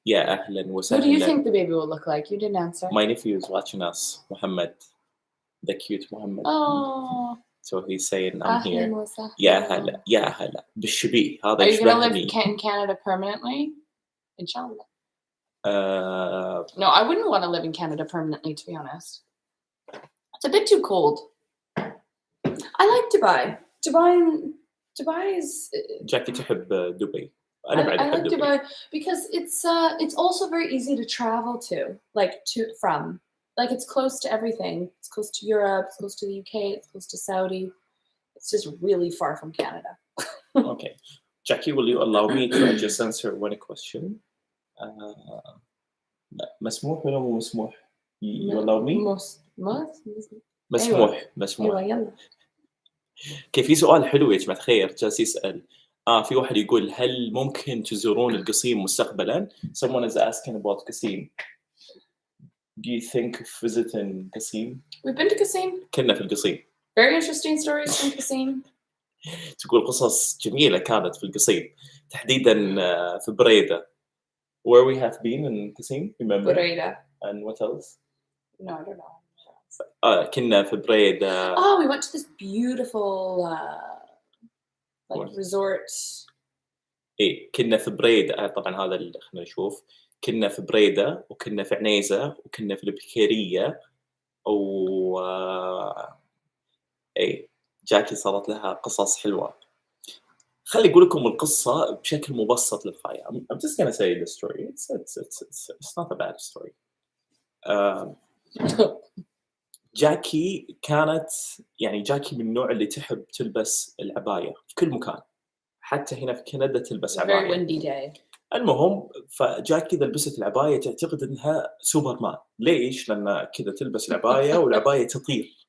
يا أهلا وسهلا. Who do you think the baby will look like? You didn't answer. My nephew is watching us, Muhammad, the cute Muhammad. Oh. So he's saying I'm here. وسهلا. يا هلا بالشبيه هذا Are you going to live يشبهني. in Canada permanently? Inshallah. No, I wouldn't want to live in Canada permanently, to be honest. It's a bit too cold. I like Dubai. Dubai is. جاكي تحب دبي. I like Dubai because it's also very easy to travel to, like it's close to everything. It's close to Europe, it's close to the UK, it's close to Saudi. It's just really far from Canada. Okay. Jackie, will you allow me to just answer one question? مسموح ولا مو مسموح؟ You allow me? مسموح. أيوة يلا. كيف في سؤال حلو يا جماعة الخير جالس يسأل. في واحد يقول هل ممكن تزورون القصيم مستقبلا؟ Someone is asking about قصيم. Do you think of visiting قصيم? We've been to Qasim. كنا في القصيم. Very interesting stories from Qasim. تقول قصص جميلة كانت في القصيم، تحديدا في بريدة. Where we have been in Qasim, remember? بريدة. And what else? No, I don't know. كنا في بريدة. Oh, we went to this beautiful resort. إيه كنا في بريدة. طبعا هذا اللي خلينا نشوف. كنا في بريدة وكنا في عنيزة وكنا في البكيرية و إيه جاكي صارت لها قصص حلوة. خلي أقول لكم القصة بشكل مبسط للغاية. I'm just gonna say the story. It's not a bad story. جاكي كانت جاكي من النوع اللي تحب تلبس العباية في كل مكان، حتى هنا في كندا تلبس عباية. Very windy day. المهم فجاكي إذا لبست العباية تعتقد إنها سوبرمان. ليش؟ لأن كذا تلبس العباية والعباية تطير.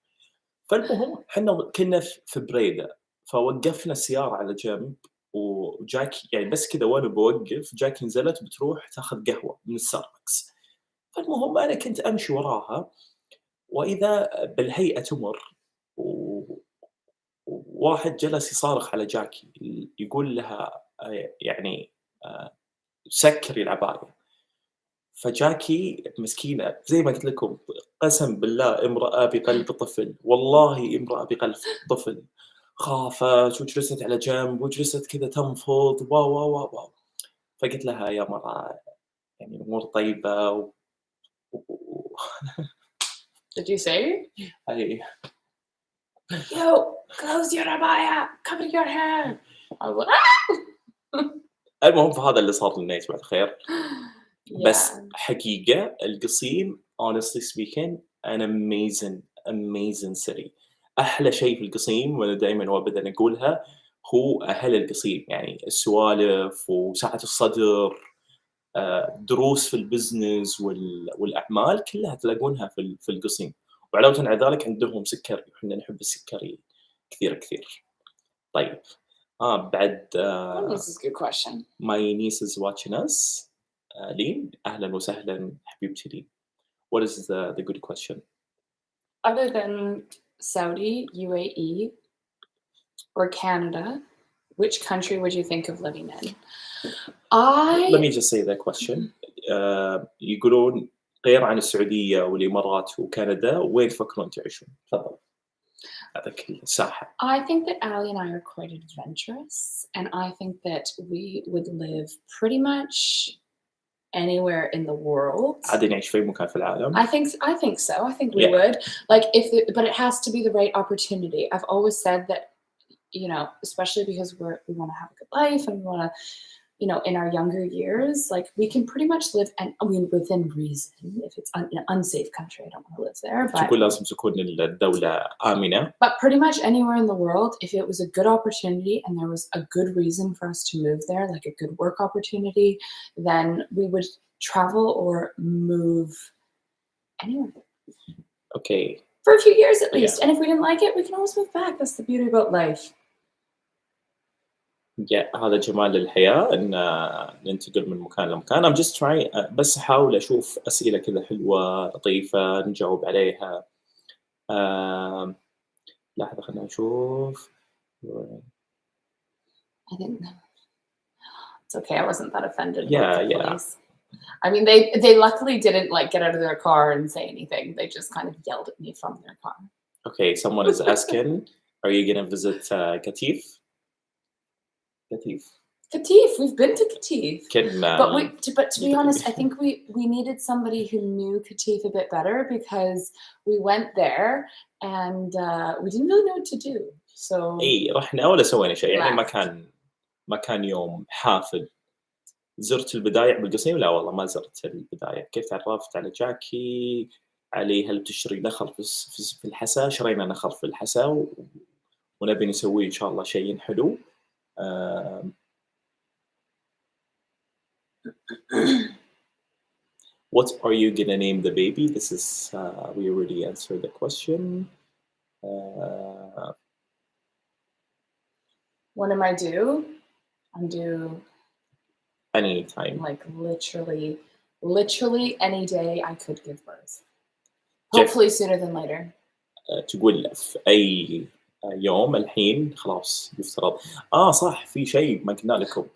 فالمهم حنا كنا في بريدة، فوقفنا السيارة على جنب وجاكي بس كذا وأنا بوقف جاكي نزلت بتروح تاخذ قهوة من الستاربكس. فالمهم أنا كنت أمشي وراها وإذا بالهيئة تمر وواحد جلس يصارخ على جاكي يقول لها سكري العباية. فجاكي مسكينة زي ما قلت لكم قسم بالله امرأة بقلب طفل، والله امرأة بقلب طفل، خافت وجلست على جنب وجلست كذا تنفض واو. فقلت لها يا مرأة الأمور طيبة Did you say? أي Yo, close your abaya, cover your hair. المهم فهذا اللي صار لنا يا جماعة الخير. بس حقيقة القصيم honestly speaking an amazing city. أحلى شيء في القصيم وأنا دائما وأبدا أقولها هو أهل القصيم، السوالف وسعة الصدر، دروس في البزنس والأعمال كلها تلاقونها في القصيم. وعلاوة على ذلك عندهم سكري وإحنا نحب السكري كثير. طيب بعد This is a good question. My niece is watching us. لين أهلا وسهلا حبيبتي لين. What is the good question? Other than Saudi, UAE, or Canada, which country would you think of living in? Let me just say that question. يقولون غير عن السعودية والإمارات وكندا وين تفكرون تعيشون؟ تفضل. هذاك الساحة. I think that Ali and I are quite adventurous, and I think that we would live pretty much anywhere in the world. عادي نعيش في مكان في العالم. I think so. I think we would. But it has to be the right opportunity. I've always said that, especially because we want to have a good life and we want to you know, in our younger years, like we can pretty much live, and I mean, within reason. If it's in an unsafe country, I don't want to live there. تقول لازم تكون الدولة آمنة. But pretty much anywhere in the world, if it was a good opportunity and there was a good reason for us to move there, like a good work opportunity, then we would travel or move anywhere. Okay. For a few years at least. Yeah. And if we didn't like it, we can always move back. That's the beauty about life. هذا جمال الحياة إن ننتقل من مكان لمكان. I'm just trying بس أحاول أشوف أسئلة كذا حلوة لطيفة نجاوب عليها. لحظة خلنا نشوف. I think it's okay. I wasn't that offended. Yeah, about the yeah. police. I mean, they luckily didn't like get out of their car and say anything. They just kind of yelled at me from their car. Okay, someone is asking, are you gonna visit Katif? Katif, we've been to Katif. But to be honest, I think we needed somebody who knew Katif a bit better because we went there and we didn't really know what to do. So إيه رحنا ولا سوينا شيء يعني ما كان يوم حافل. زرت البدايع بالقصيم؟ لا والله ما زرت البدايع. كيف تعرفت على جاكي؟ علي هل بتشتري نخل في الحسا؟ شرينا نخل في الحسا ونبي نسوي إن شاء الله شيء حلو. What are you gonna name the baby? This is we already answered the question. When am I due? I'm due anytime. Like literally any day I could give birth. Hopefully sooner than later. تقول في أي يوم الحين خلاص يفترض. صح في شيء ما قلنا لكم.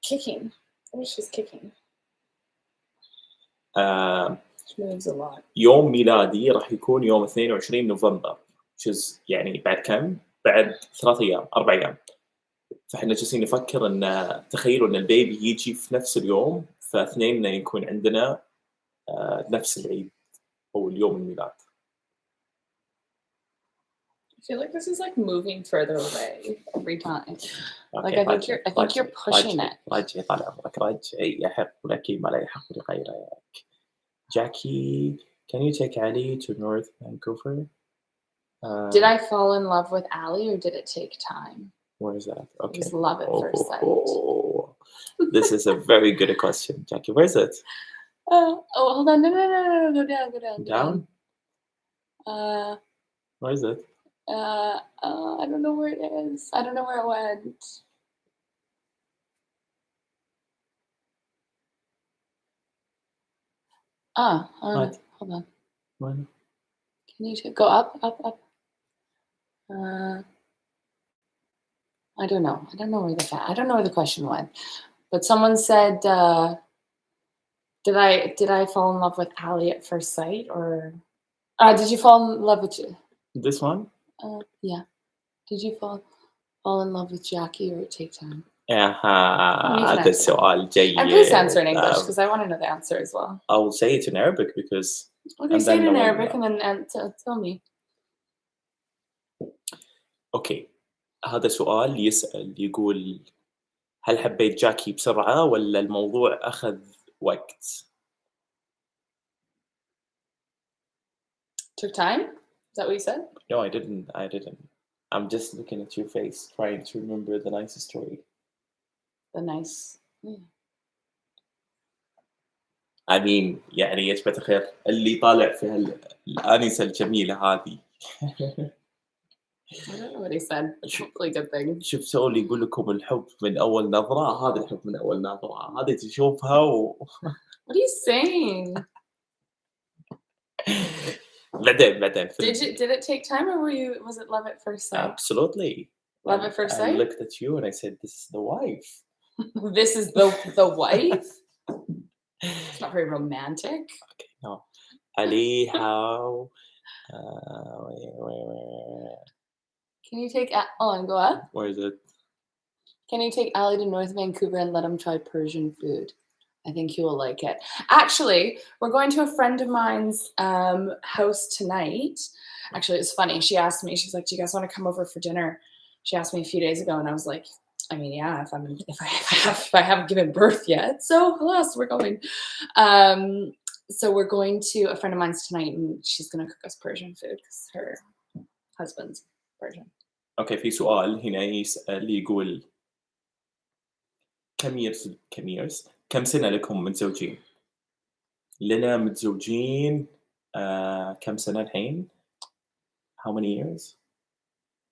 Kicking. I wish she's kicking. She moves a lot. يوم ميلادي راح يكون يوم 22 نوفمبر. which is يعني بعد كم؟ بعد 3 أيام 4 أيام. فإحنا جالسين نفكر إن تخيلوا إن البيبي يجي في نفس اليوم فاثنيننا يكون عندنا نفس العيد أو اليوم الميلاد. I feel like this is like moving further away every time. Like I think you're pushing it. رجعي طال عمرك رجعي يحق لك ما لا يحق لغيرك. Jackie, can you take Ali to North Vancouver? Did I fall in love with Ali or did it take time? Where is that? Okay. It was love at first sight. This is a very good question, Jackie. Where is it? Hold on. No. Go down. Down? Where is it? I don't know where it is. I don't know where it went. What? Hold on. What? Can you go up? I don't know. I don't know where the question went. But someone said, did I fall in love with Ali at first sight, or did you fall in love with this one? Yeah. Did you fall in love with Jackie, or it take time? هذا السؤال جيد. And please answer in English because I want to know the answer as well. I will say it in Arabic because. Okay, say it in Arabic and then tell me. Okay. هذا سؤال يسأل يقول هل حبيت جاكي بسرعة ولا الموضوع أخذ وقت؟ Took time? Is that what you said? No, I didn't. I'm just looking at your face, trying to remember the nice story. The nice. Yeah. I mean, يعني يشبه الخير اللي طالع في الآنسة الجميلة هذه. I don't know what he said. It's hopefully a good thing. شفتوا اللي يقول لكم الحب من أول نظرة، هذا الحب من أول نظرة، هذه تشوفها What are you saying? بعدين. Did it take time or was it love at first sight? Absolutely. Love at first sight? I looked at you and I said, this is the wife. This is the wife? It's not very romantic. Okay, no. Ali, how? Can you take go up? Where is it? Can you take Ali to North Vancouver and let him try Persian food? I think he will like it. Actually, we're going to a friend of mine's house tonight. Actually, it's funny. She asked me, she's like, do you guys want to come over for dinner? She asked me a few days ago and I was like, I mean, yeah, if I haven't given birth yet, so alas, we're going. So we're going to a friend of mine's tonight, and she's gonna cook us Persian food because her husband's Persian. أوكي، في سؤال هنا يسأل يقول كم سنة لكم متزوجين؟ لنا متزوجين كم سنة الحين؟ How many years؟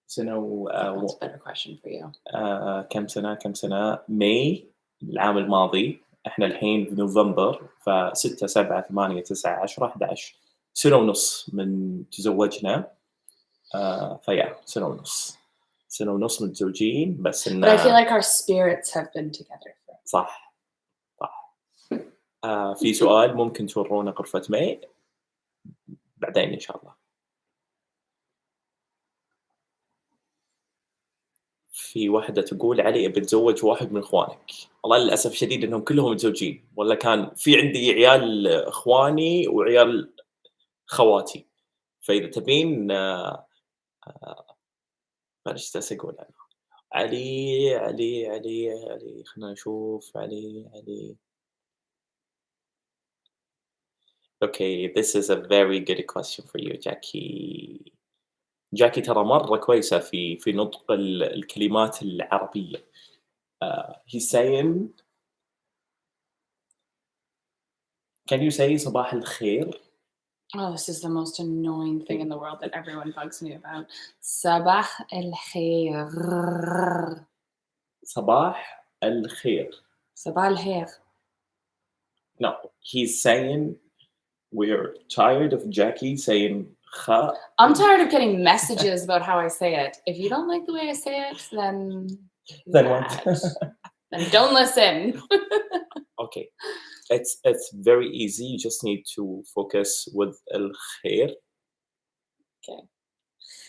سنة That's a better question for you. كم سنة ماي العام الماضي، إحنا الحين في نوفمبر، ف6 7 8 9 10 11 سنة ونص من تزوجنا. فيا سنة ونص متزوجين، بس But I feel like our spirits have been together. صح. في سؤال ممكن تورونا غرفة ماي بعدين إن شاء الله. في واحدة تقول علي بتزوج واحد من إخوانك. والله للأسف الشديد إنهم كلهم متزوجين، والله كان في عندي عيال إخواني وعيال خواتي، فإذا تبين معلش جالس أقول أنا علي خلنا نشوف علي. Okay, this is a very good question for you, Jackie. جاكي ترى مرة كويسة في نطق الكلمات العربية. He's saying, can you say صباح الخير? Oh, this is the most annoying thing in the world that everyone bugs me about. صباح الخير. صباح الخير. صباح الخير. No, he's saying we're tired of Jackie saying خا. I'm tired of getting messages about how I say it. If you don't like the way I say it, then what? Then don't listen. Okay, it's very easy. You just need to focus with الخير. Okay.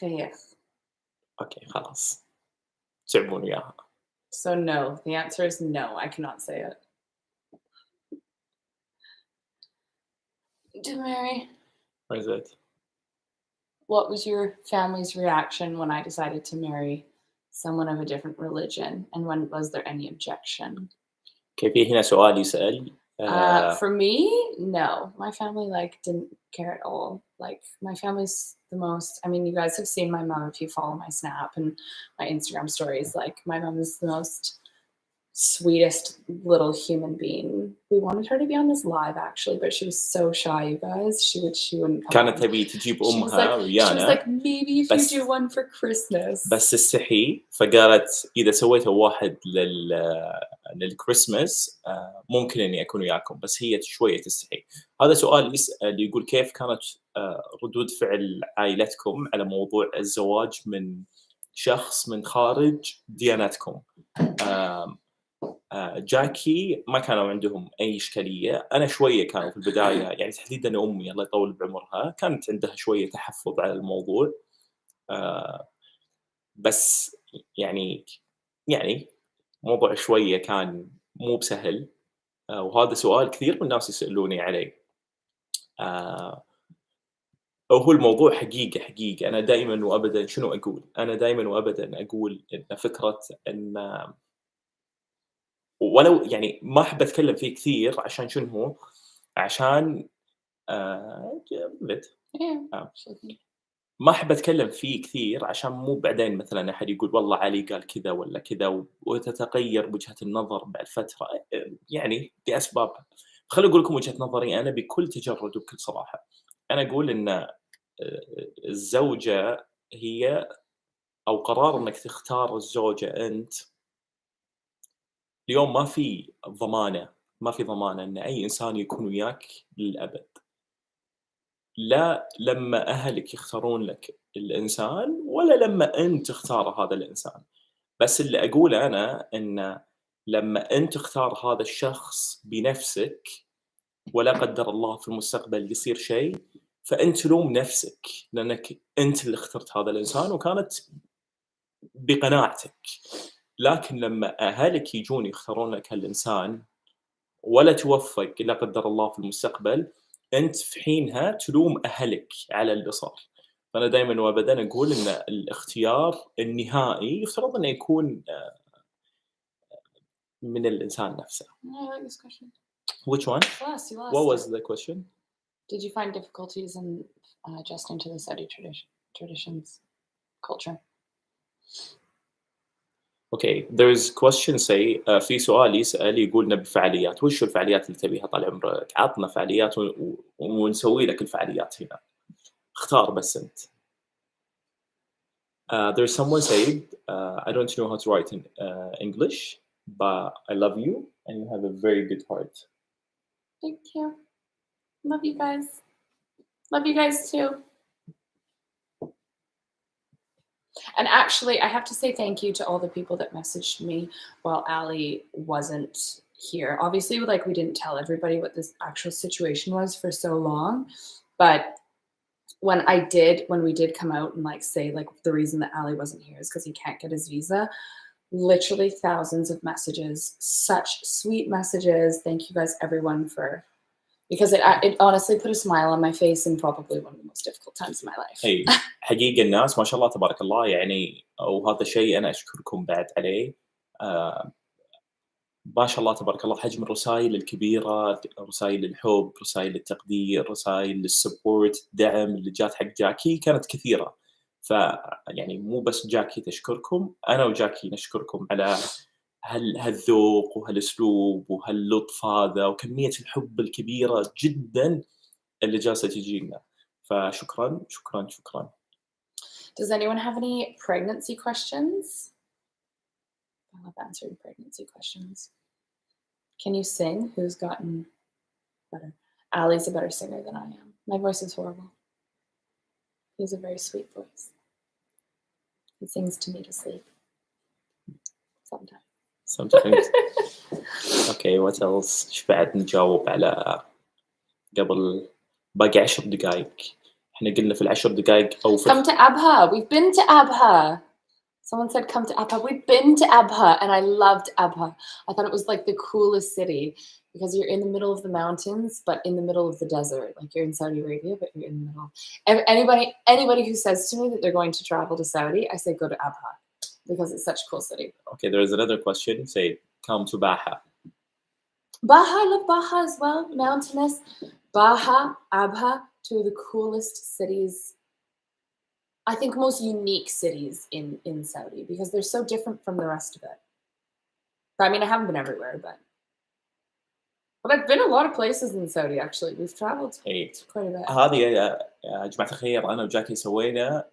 خير. Okay, خلاص. تعبون وياها. So no, the answer is no. I cannot say it. To Mary. What is it? What was your family's reaction when I decided to marry someone of a different religion, and when was there any objection? Okay, في هنا سؤال يسأل. For me, no. My family didn't care at all. My family's the most. I mean, you guys have seen my mom if you follow my Snap and my Instagram stories. My mom is the most sweetest little human being. We wanted her to be on this live actually, but she was so shy, you guys. She wouldn't come. كانت تبي تجيب أمها ويانا. She was like, maybe if you do one for Christmas. بس تستحي، فقالت إذا سويته واحد للكريسماس ممكن إني أكون وياكم، بس هي شوية تستحي. هذا سؤال يسأل يقول كيف كانت ردود فعل عائلتكم على موضوع الزواج من شخص من خارج ديانتكم؟ جاكي ما كانوا عندهم أي إشكالية. أنا شوية كانوا في البداية، يعني تحديداً أمي الله يطول بعمرها كانت عندها شوية تحفظ على الموضوع. بس يعني موضوع شوية كان مو بسهل. وهذا سؤال كثير من الناس يسألوني عليه. هو الموضوع حقيقة أنا دائماً وأبداً شنو أقول؟ أنا دائماً وأبداً أقول إن فكرة إن ولو يعني ما أحب أتكلم فيه كثير عشان شنو؟ عشان ما أحب أتكلم فيه كثير عشان مو بعدين مثلًا أحد يقول والله علي قال كذا والّا كذا وتتغير وجهة النظر بعد فترة، يعني لأسباب. خليني أقول لكم وجهة نظري أنا بكل تجرد وبكل صراحة. أنا أقول إن الزوجة هي أو قرار إنك تختار الزوجة أنت اليوم ما في ضمانة إن أي إنسان يكون وياك للأبد. لا لما أهلك يختارون لك الإنسان ولا لما أنت تختار هذا الإنسان. بس اللي أقوله أنا إن لما أنت تختار هذا الشخص بنفسك ولا قدر الله في المستقبل يصير شيء، فأنت تلوم نفسك لأنك أنت اللي اخترت هذا الإنسان وكانت بقناعتك. لكن لما أهلك يجون يختارون لك هالإنسان ولا توفق لا قدر الله في المستقبل، أنت في حينها تلوم أهلك على اللي صار. فأنا دائماً وأبداً أقول إن الاختيار النهائي يفترض إنه يكون من الإنسان نفسه. I like this question. Which one? Last, you lost What it. was the question? Did you find difficulties in adjusting to the Saudi traditions, culture? Okay, there's question say في سؤال يسأل يقول نبي فعاليات، وش الفعاليات اللي تبيها طال عمرك؟ عطنا فعاليات ونسوي لك الفعاليات هنا. اختار بس أنت. There's someone said, I don't know how to write in English, but I love you and you have a very good heart. Thank you. Love you guys. Love you guys too. And actually, I have to say thank you to all the people that messaged me while Ali wasn't here. Obviously, like we didn't tell everybody what this actual situation was for so long, but when we did come out and like say like the reason that Ali wasn't here is because he can't get his visa. Literally thousands of messages, such sweet messages. Thank you guys, everyone, because it honestly put a smile on my face in probably one of the most difficult times in my life. Hey, حقيقة الناس ما شاء الله تبارك الله يعني، وهذا شيء أنا أشكركم بعد عليه. ما شاء الله تبارك الله حجم الرسائل الكبيرة، رسائل الحب، رسائل التقدير، رسائل السبورت، الدعم اللي جات حق جاكي كانت كثيرة. فيعني مو بس جاكي تشكركم، أنا وجاكي نشكركم على هالذوق وهالأسلوب وهاللطف هذا وكمية الحب الكبيرة جدا اللي جالسة تجينا. فشكرا شكرا شكرا. Does anyone have any pregnancy questions? I love answering pregnancy questions. Can you sing? Who's gotten better? Ali's a better singer than I am. My voice is horrible. He has a very sweet voice. He sings to me to sleep. Sometimes. Okay, what else? ايش بعد نجاوب على قبل باقي 10 دقائق. احنا قلنا في ال10 دقائق او في Come to Abha. We've been to Abha. Someone said come to Abha. We've been to Abha and I loved Abha. I thought it was like the coolest city because you're in the middle of the mountains but in the middle of the desert. Like you're in Saudi Arabia but you're in the middle. Anybody who says to me that they're going to travel to Saudi, I say go to Abha because it's such a cool city. Okay, there is another question. Say come to Baha. Baha, I love Baha as well. Mountainous. Baha, Abha, two of the coolest cities, I think most unique cities in Saudi because they're so different from the rest of it. I mean, I haven't been everywhere, but I've been a lot of places in Saudi actually. We've traveled quite a bit. هذه يا جماعة الخير أنا وجاكي سوينا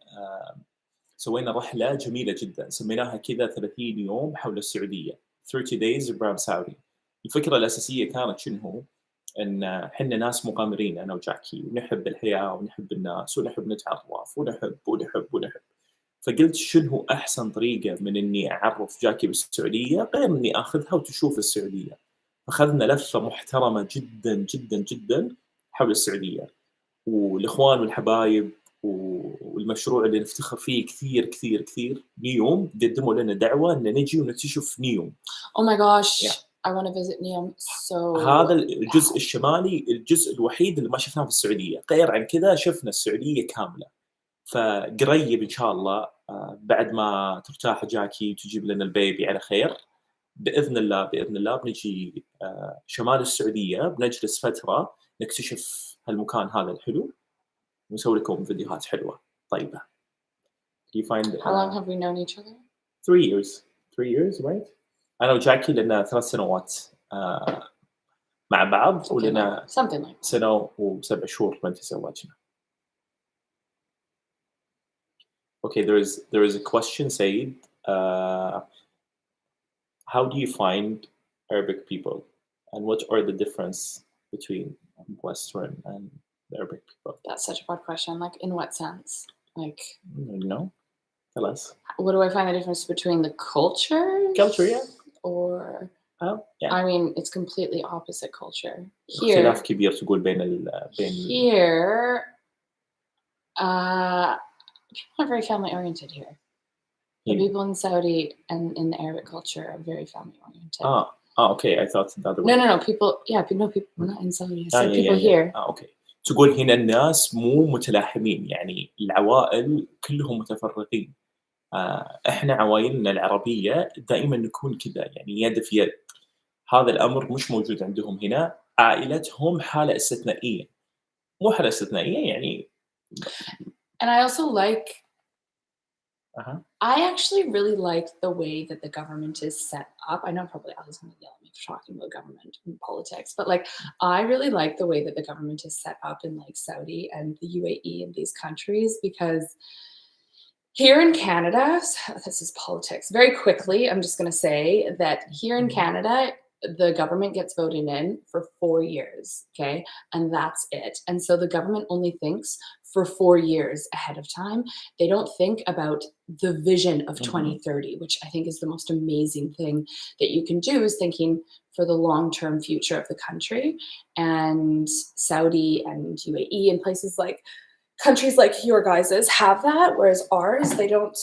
رحلة جميلة جدا سميناها كذا 30 يوم حول السعودية. 30 days around Saudi. الفكرة الأساسية كانت شنو؟ إن حنا ناس مغامرين أنا وجاكي ونحب الحياة ونحب الناس ونحب نتعرف ونحب. فقلت شنو أحسن طريقة من إني أعرف جاكي بالسعودية غير إني آخذها وتشوف السعودية. فأخذنا لفة محترمة جدا جدا جدا حول السعودية والإخوان والحبايب والمشروع اللي نفتخر فيه كثير كثير كثير. نيوم قدموا لنا دعوة إن نجي ونكتشف نيوم. Oh my gosh. Yeah. I want to visit Neom so هذا الجزء الشمالي الجزء الوحيد اللي ما شفناه في السعودية. غير عن كذا شفنا السعودية كاملة. فقريب إن شاء الله بعد ما ترتاح جاكي وتجيب لنا البيبي على خير بإذن الله بنجي شمال السعودية بنجلس فترة نكتشف هالمكان هذا الحلو ونسوي لكم فيديوهات حلوة طيبة. Do you find How long have we known each other? 3 years. 3 years, right? أنا وجاكي لنا 3 سنوات مع بعض ولنا سنة و7 شهور من تزوجنا. Okay, there is a question said, how do you find Arabic people and what are the difference between Western and the Arabic people? That's such a broad question. Like in what sense? Like tell us. What do I find the difference between the cultures? Culture, yeah. Or yeah. I mean, it's completely opposite culture. اختلاف كبير تقول بين Here people are very family oriented here. The people in Saudi and in the Arabic culture are very family oriented. Okay. I thought the other way. No. People not in Saudi. So people here. Okay. تقول هنا الناس مو متلاحمين يعني العوائل كلهم متفرقين. احنا عوائلنا العربية دائما نكون كذا يعني يد في يد. هذا الأمر مش موجود عندهم هنا. عائلتهم حالة استثنائية، مو حالة استثنائية يعني. And I also like أها. I actually really like the way that the government is set up. I know probably Ali's gonna yell at me for talking about government and politics, but like I really like the way that the government is set up in like Saudi and the UAE and these countries, because here in Canada, this is politics. Very quickly, I'm just gonna say that here in Canada, the government gets voted in for 4 years, okay? And that's it. And so the government only thinks for 4 years ahead of time. They don't think about the vision of 2030, which I think is the most amazing thing that you can do, is thinking for the long-term future of the country. And Saudi and UAE and places like countries like your guys's have that, whereas ours, they don't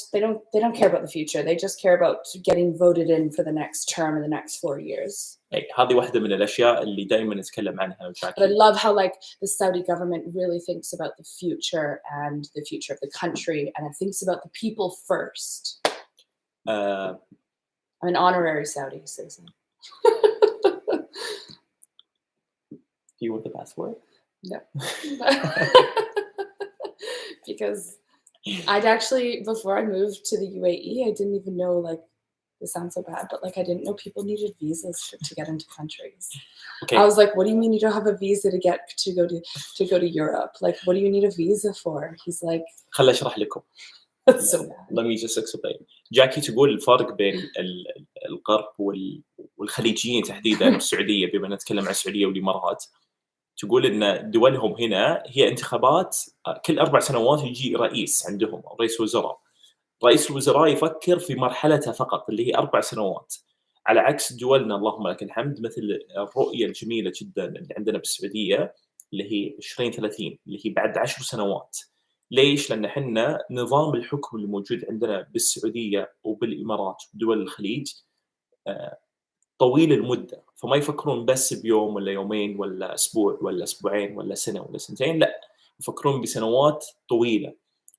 care about the future. They just care about getting voted in for the next term in the next 4 years. هذه واحدة من الأشياء اللي دائما نتكلم عنها. But I love how like the Saudi government really thinks about the future and the future of the country, and it thinks about the people first. I'm an honorary Saudi citizen. Do you want the password? No. Because I'd actually, before I moved to the UAE, I didn't even know, like, this sounds so bad, but like I didn't know people needed visas to get into countries. Okay. I was like, what do you mean you don't have a visa to go to Europe? Like, what do you need a visa for? He's like, خليني أشرح لكم. that's so bad. Let me just explain. جاكي تقول الفرق بين الغرب والخليجيين تحديدا والسعودية، بما نتكلم عن السعودية والإمارات. تقول إن دولهم هنا هي انتخابات كل 4 سنوات يجي رئيس عندهم، رئيس وزراء. رئيس الوزراء يفكر في مرحلته فقط اللي هي 4 سنوات، على عكس دولنا اللهم لك الحمد، مثل الرؤية الجميلة جدا اللي عندنا بالسعودية اللي هي 2030 اللي هي بعد 10 سنوات. ليش؟ لأن حنا نظام الحكم اللي موجود عندنا بالسعودية وبالإمارات ودول الخليج طويل المدة، فما يفكرون بس بيوم ولا يومين ولا أسبوع ولا أسبوعين ولا سنة ولا سنتين، لا، يفكرون بسنوات طويلة.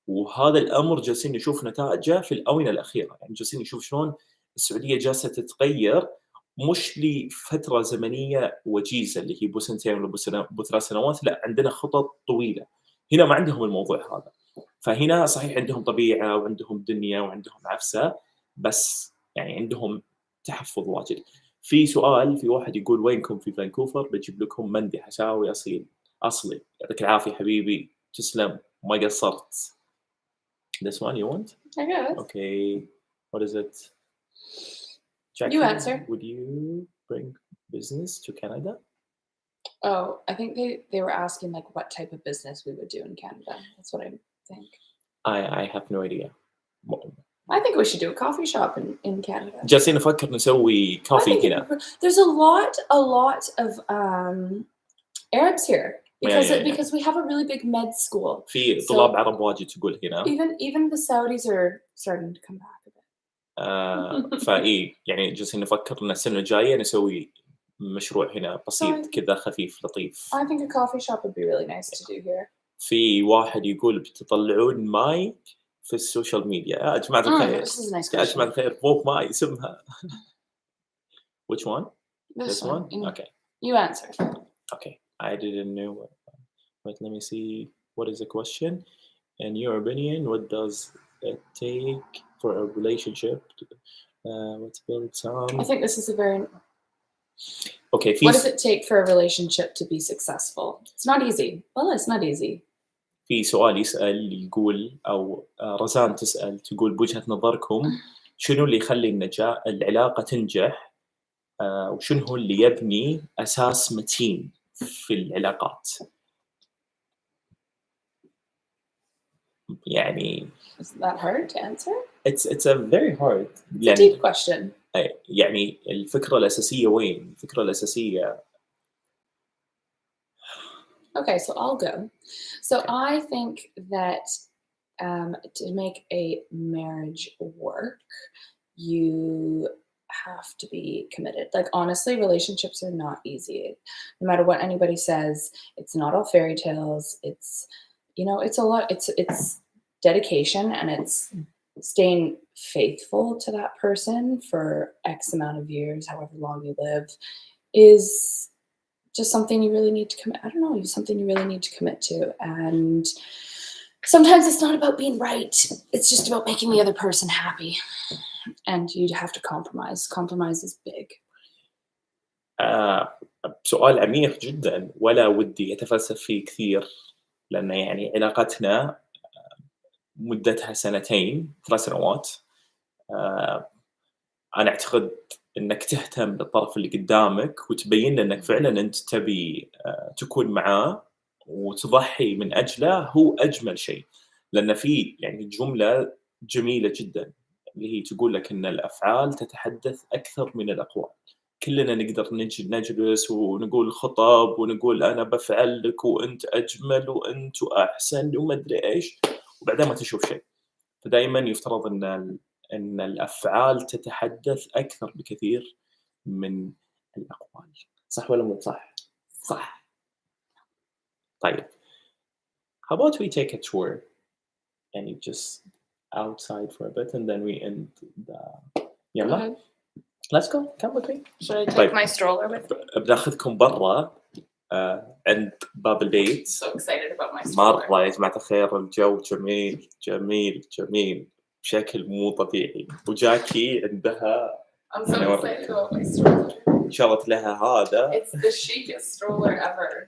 وهذا الأمر جالسين نشوف نتائجه في الآونة الأخيرة، يعني جالسين نشوف شلون السعودية جالسة تتغير، مش لفترة زمنية وجيزة اللي هي بو سنتين ولا بو 3 سنوات، لا، عندنا خطط طويلة. هنا ما عندهم الموضوع هذا، فهنا صحيح عندهم طبيعة وعندهم دنيا وعندهم عفسة، بس يعني عندهم تحفظ واجد. في سؤال، في واحد يقول وينكم في فانكوفر؟ بجيب لكم مندي حشاوي أصلي. يعطيك العافية حبيبي، تسلم، ما قصرت. This one you want? I guess. Okay. What is it? Jackie, You answer. Would you bring business to Canada? Oh, I think they were asking like what type of business we would do in Canada. That's what I think. I have no idea. I think we should do a coffee shop in Canada. جالسين نفكر نسوي كافي هنا. There's a lot of Arabs here because we have a really big med school. في طلاب عرب واجد تقول هنا. Even the Saudis are starting to come back a bit. فإيه يعني جالسين نفكر إن السنة الجاية نسوي مشروع هنا بسيط كذا خفيف لطيف. I think a coffee shop would be really nice to do here. في واحد يقول بتطلعون ماي في السوشيال ميديا. يا جماعة الخير. يا جماعة الخير، مو ماي اسمها. Which one? This one? Okay. You answer. Okay. I didn't know. Wait, let me see. What is the question? In your opinion, what does it take for a relationship to build some? I think this is a very... Okay. What does it take for a relationship to be successful? It's not easy. Well, it's not easy. في سؤال يسأل يقول أو رزان تسأل تقول بوجهة نظركم شنو اللي يخلي العلاقة تنجح وشنو هو اللي يبني أساس متين في العلاقات؟ يعني Is that hard to answer? It's a very hard. It's a deep question. يعني الفكرة الأساسية وين؟ الفكرة الأساسية. Okay, so I'll go. So I think that to make a marriage work, you have to be committed. Like, honestly, relationships are not easy. No matter what anybody says, it's not all fairy tales. It's, you know, it's a lot. It's dedication and it's staying faithful to that person for X amount of years, however long you live, is just something you really need to commit. I don't know, something you really need to commit to. And sometimes it's not about being right. It's just about making the other person happy. And you have to compromise. Compromise is big. سؤال عميق جدا ولا ودي أتفلسف فيه كثير لأن يعني علاقتنا مدتها 2 3 سنوات. أنا أعتقد إنك تهتم بالطرف اللي قدامك وتبين له إنك فعلًا أنت تبي تكون معاه وتضحي من أجله هو أجمل شيء، لأن في يعني جملة جميلة جدًا اللي هي تقول لك إن الأفعال تتحدث أكثر من الأقوال. كلنا نقدر نجلس ونقول خطب ونقول أنا بافعل لك وأنت أجمل وأنت أحسن وما أدري إيش، وبعدين ما تشوف شيء. فدايمًا يفترض إن الأفعال تتحدث أكثر بكثير من الأقوال. صح والّا مو صح؟ صح. طيب. How about we take a tour and just outside for a bit and then we end the يلا. Let's go. Come with me. Should I take طيب. my stroller with me? بناخذكم برا عند باب البيت. So excited about my stroller. مرة يا جماعة الخير الجو جميل جميل جميل بشكل مو طبيعي وجاكي عندها I'm so excited about my stroller. شرت لها هذا. It's the chicest stroller ever.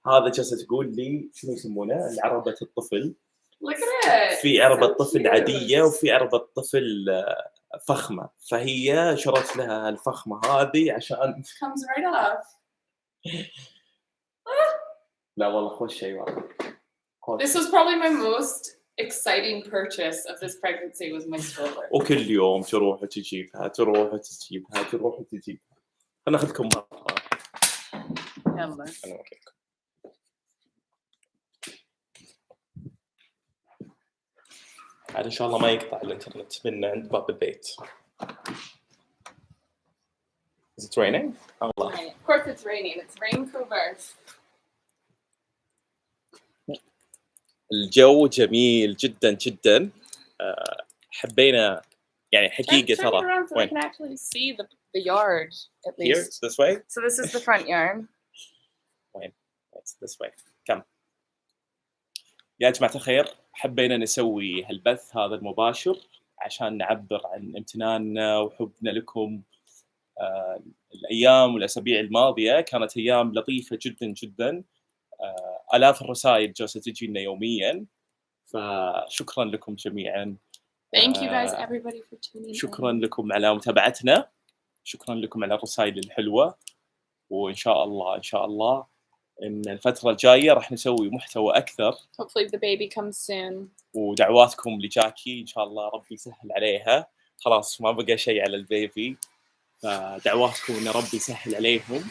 هذا جالسة تقول لي شنو يسمونه عربة الطفل. Look at it. في عربة So طفل cute. عادية وفي عربة طفل فخمة، فهي شرت لها الفخمة هذه عشان comes right off. لا والله خوش شيء واحد. This was probably my most exciting purchase of this pregnancy was my stroller. وكل يوم تروح وتجيبها تروح وتجيبها تروح وتجيبها. خلنا ناخذكم برا. يلا. أنا أوريكم. عاد إن شاء الله ما يقطع الإنترنت من عند باب البيت. Is it raining? الله. Of course it's raining. It's Vancouver. الجو جميل جدا جدا. حبينا يعني حقيقة Turn it ترى. around so I can actually see the yard at Here, least. this way. So this is the front yard. وين؟ It's this way. كم. يا جماعة الخير حبينا نسوي هالبث هذا المباشر عشان نعبر عن امتناننا وحبنا لكم. الأيام والأسابيع الماضية كانت أيام لطيفة جدا جدا. آلاف الرسائل جالسة تجينا يوميا فشكرا لكم جميعا. Thank you guys everybody for tuning in. شكرا لكم على متابعتنا. شكرا لكم على الرسائل الحلوة وإن شاء الله إن الفترة الجاية راح نسوي محتوى أكثر. Hopefully the baby comes soon. ودعواتكم لجاكي إن شاء الله ربي يسهل عليها. خلاص ما بقى شيء على البيبي فدعواتكم إن ربي يسهل عليهم.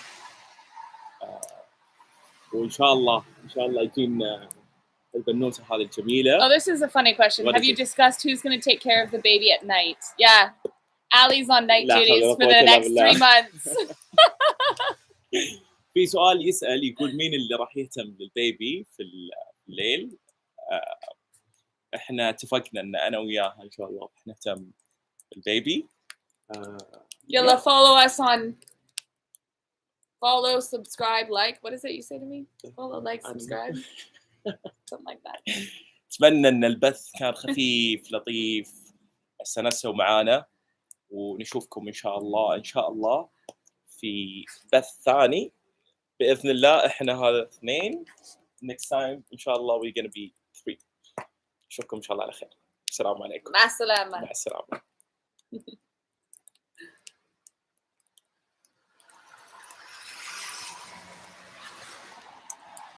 وإن شاء الله يجينا البنوتة هذه الجميلة. Oh, this is a funny question. Have you discussed who's going to take care of the baby at night? Yeah. Ali's on night duties for the next 3 months. في سؤال يسأل يقول مين اللي راح يهتم بالبيبي في الليل؟ احنا اتفقنا ان انا وياها ان شاء الله راح نهتم بالبيبي. يلا follow, subscribe, like. What is it you say to me? Follow, like, subscribe. Something like that. اتمنى ان البث كان خفيف لطيف. استانسوا معانا ونشوفكم ان شاء الله في بث ثاني باذن الله. احنا هذا 2 next time ان شاء الله we're gonna be 3. اشوفكم ان شاء الله على خير. السلام عليكم. مع السلامة. مع السلامة.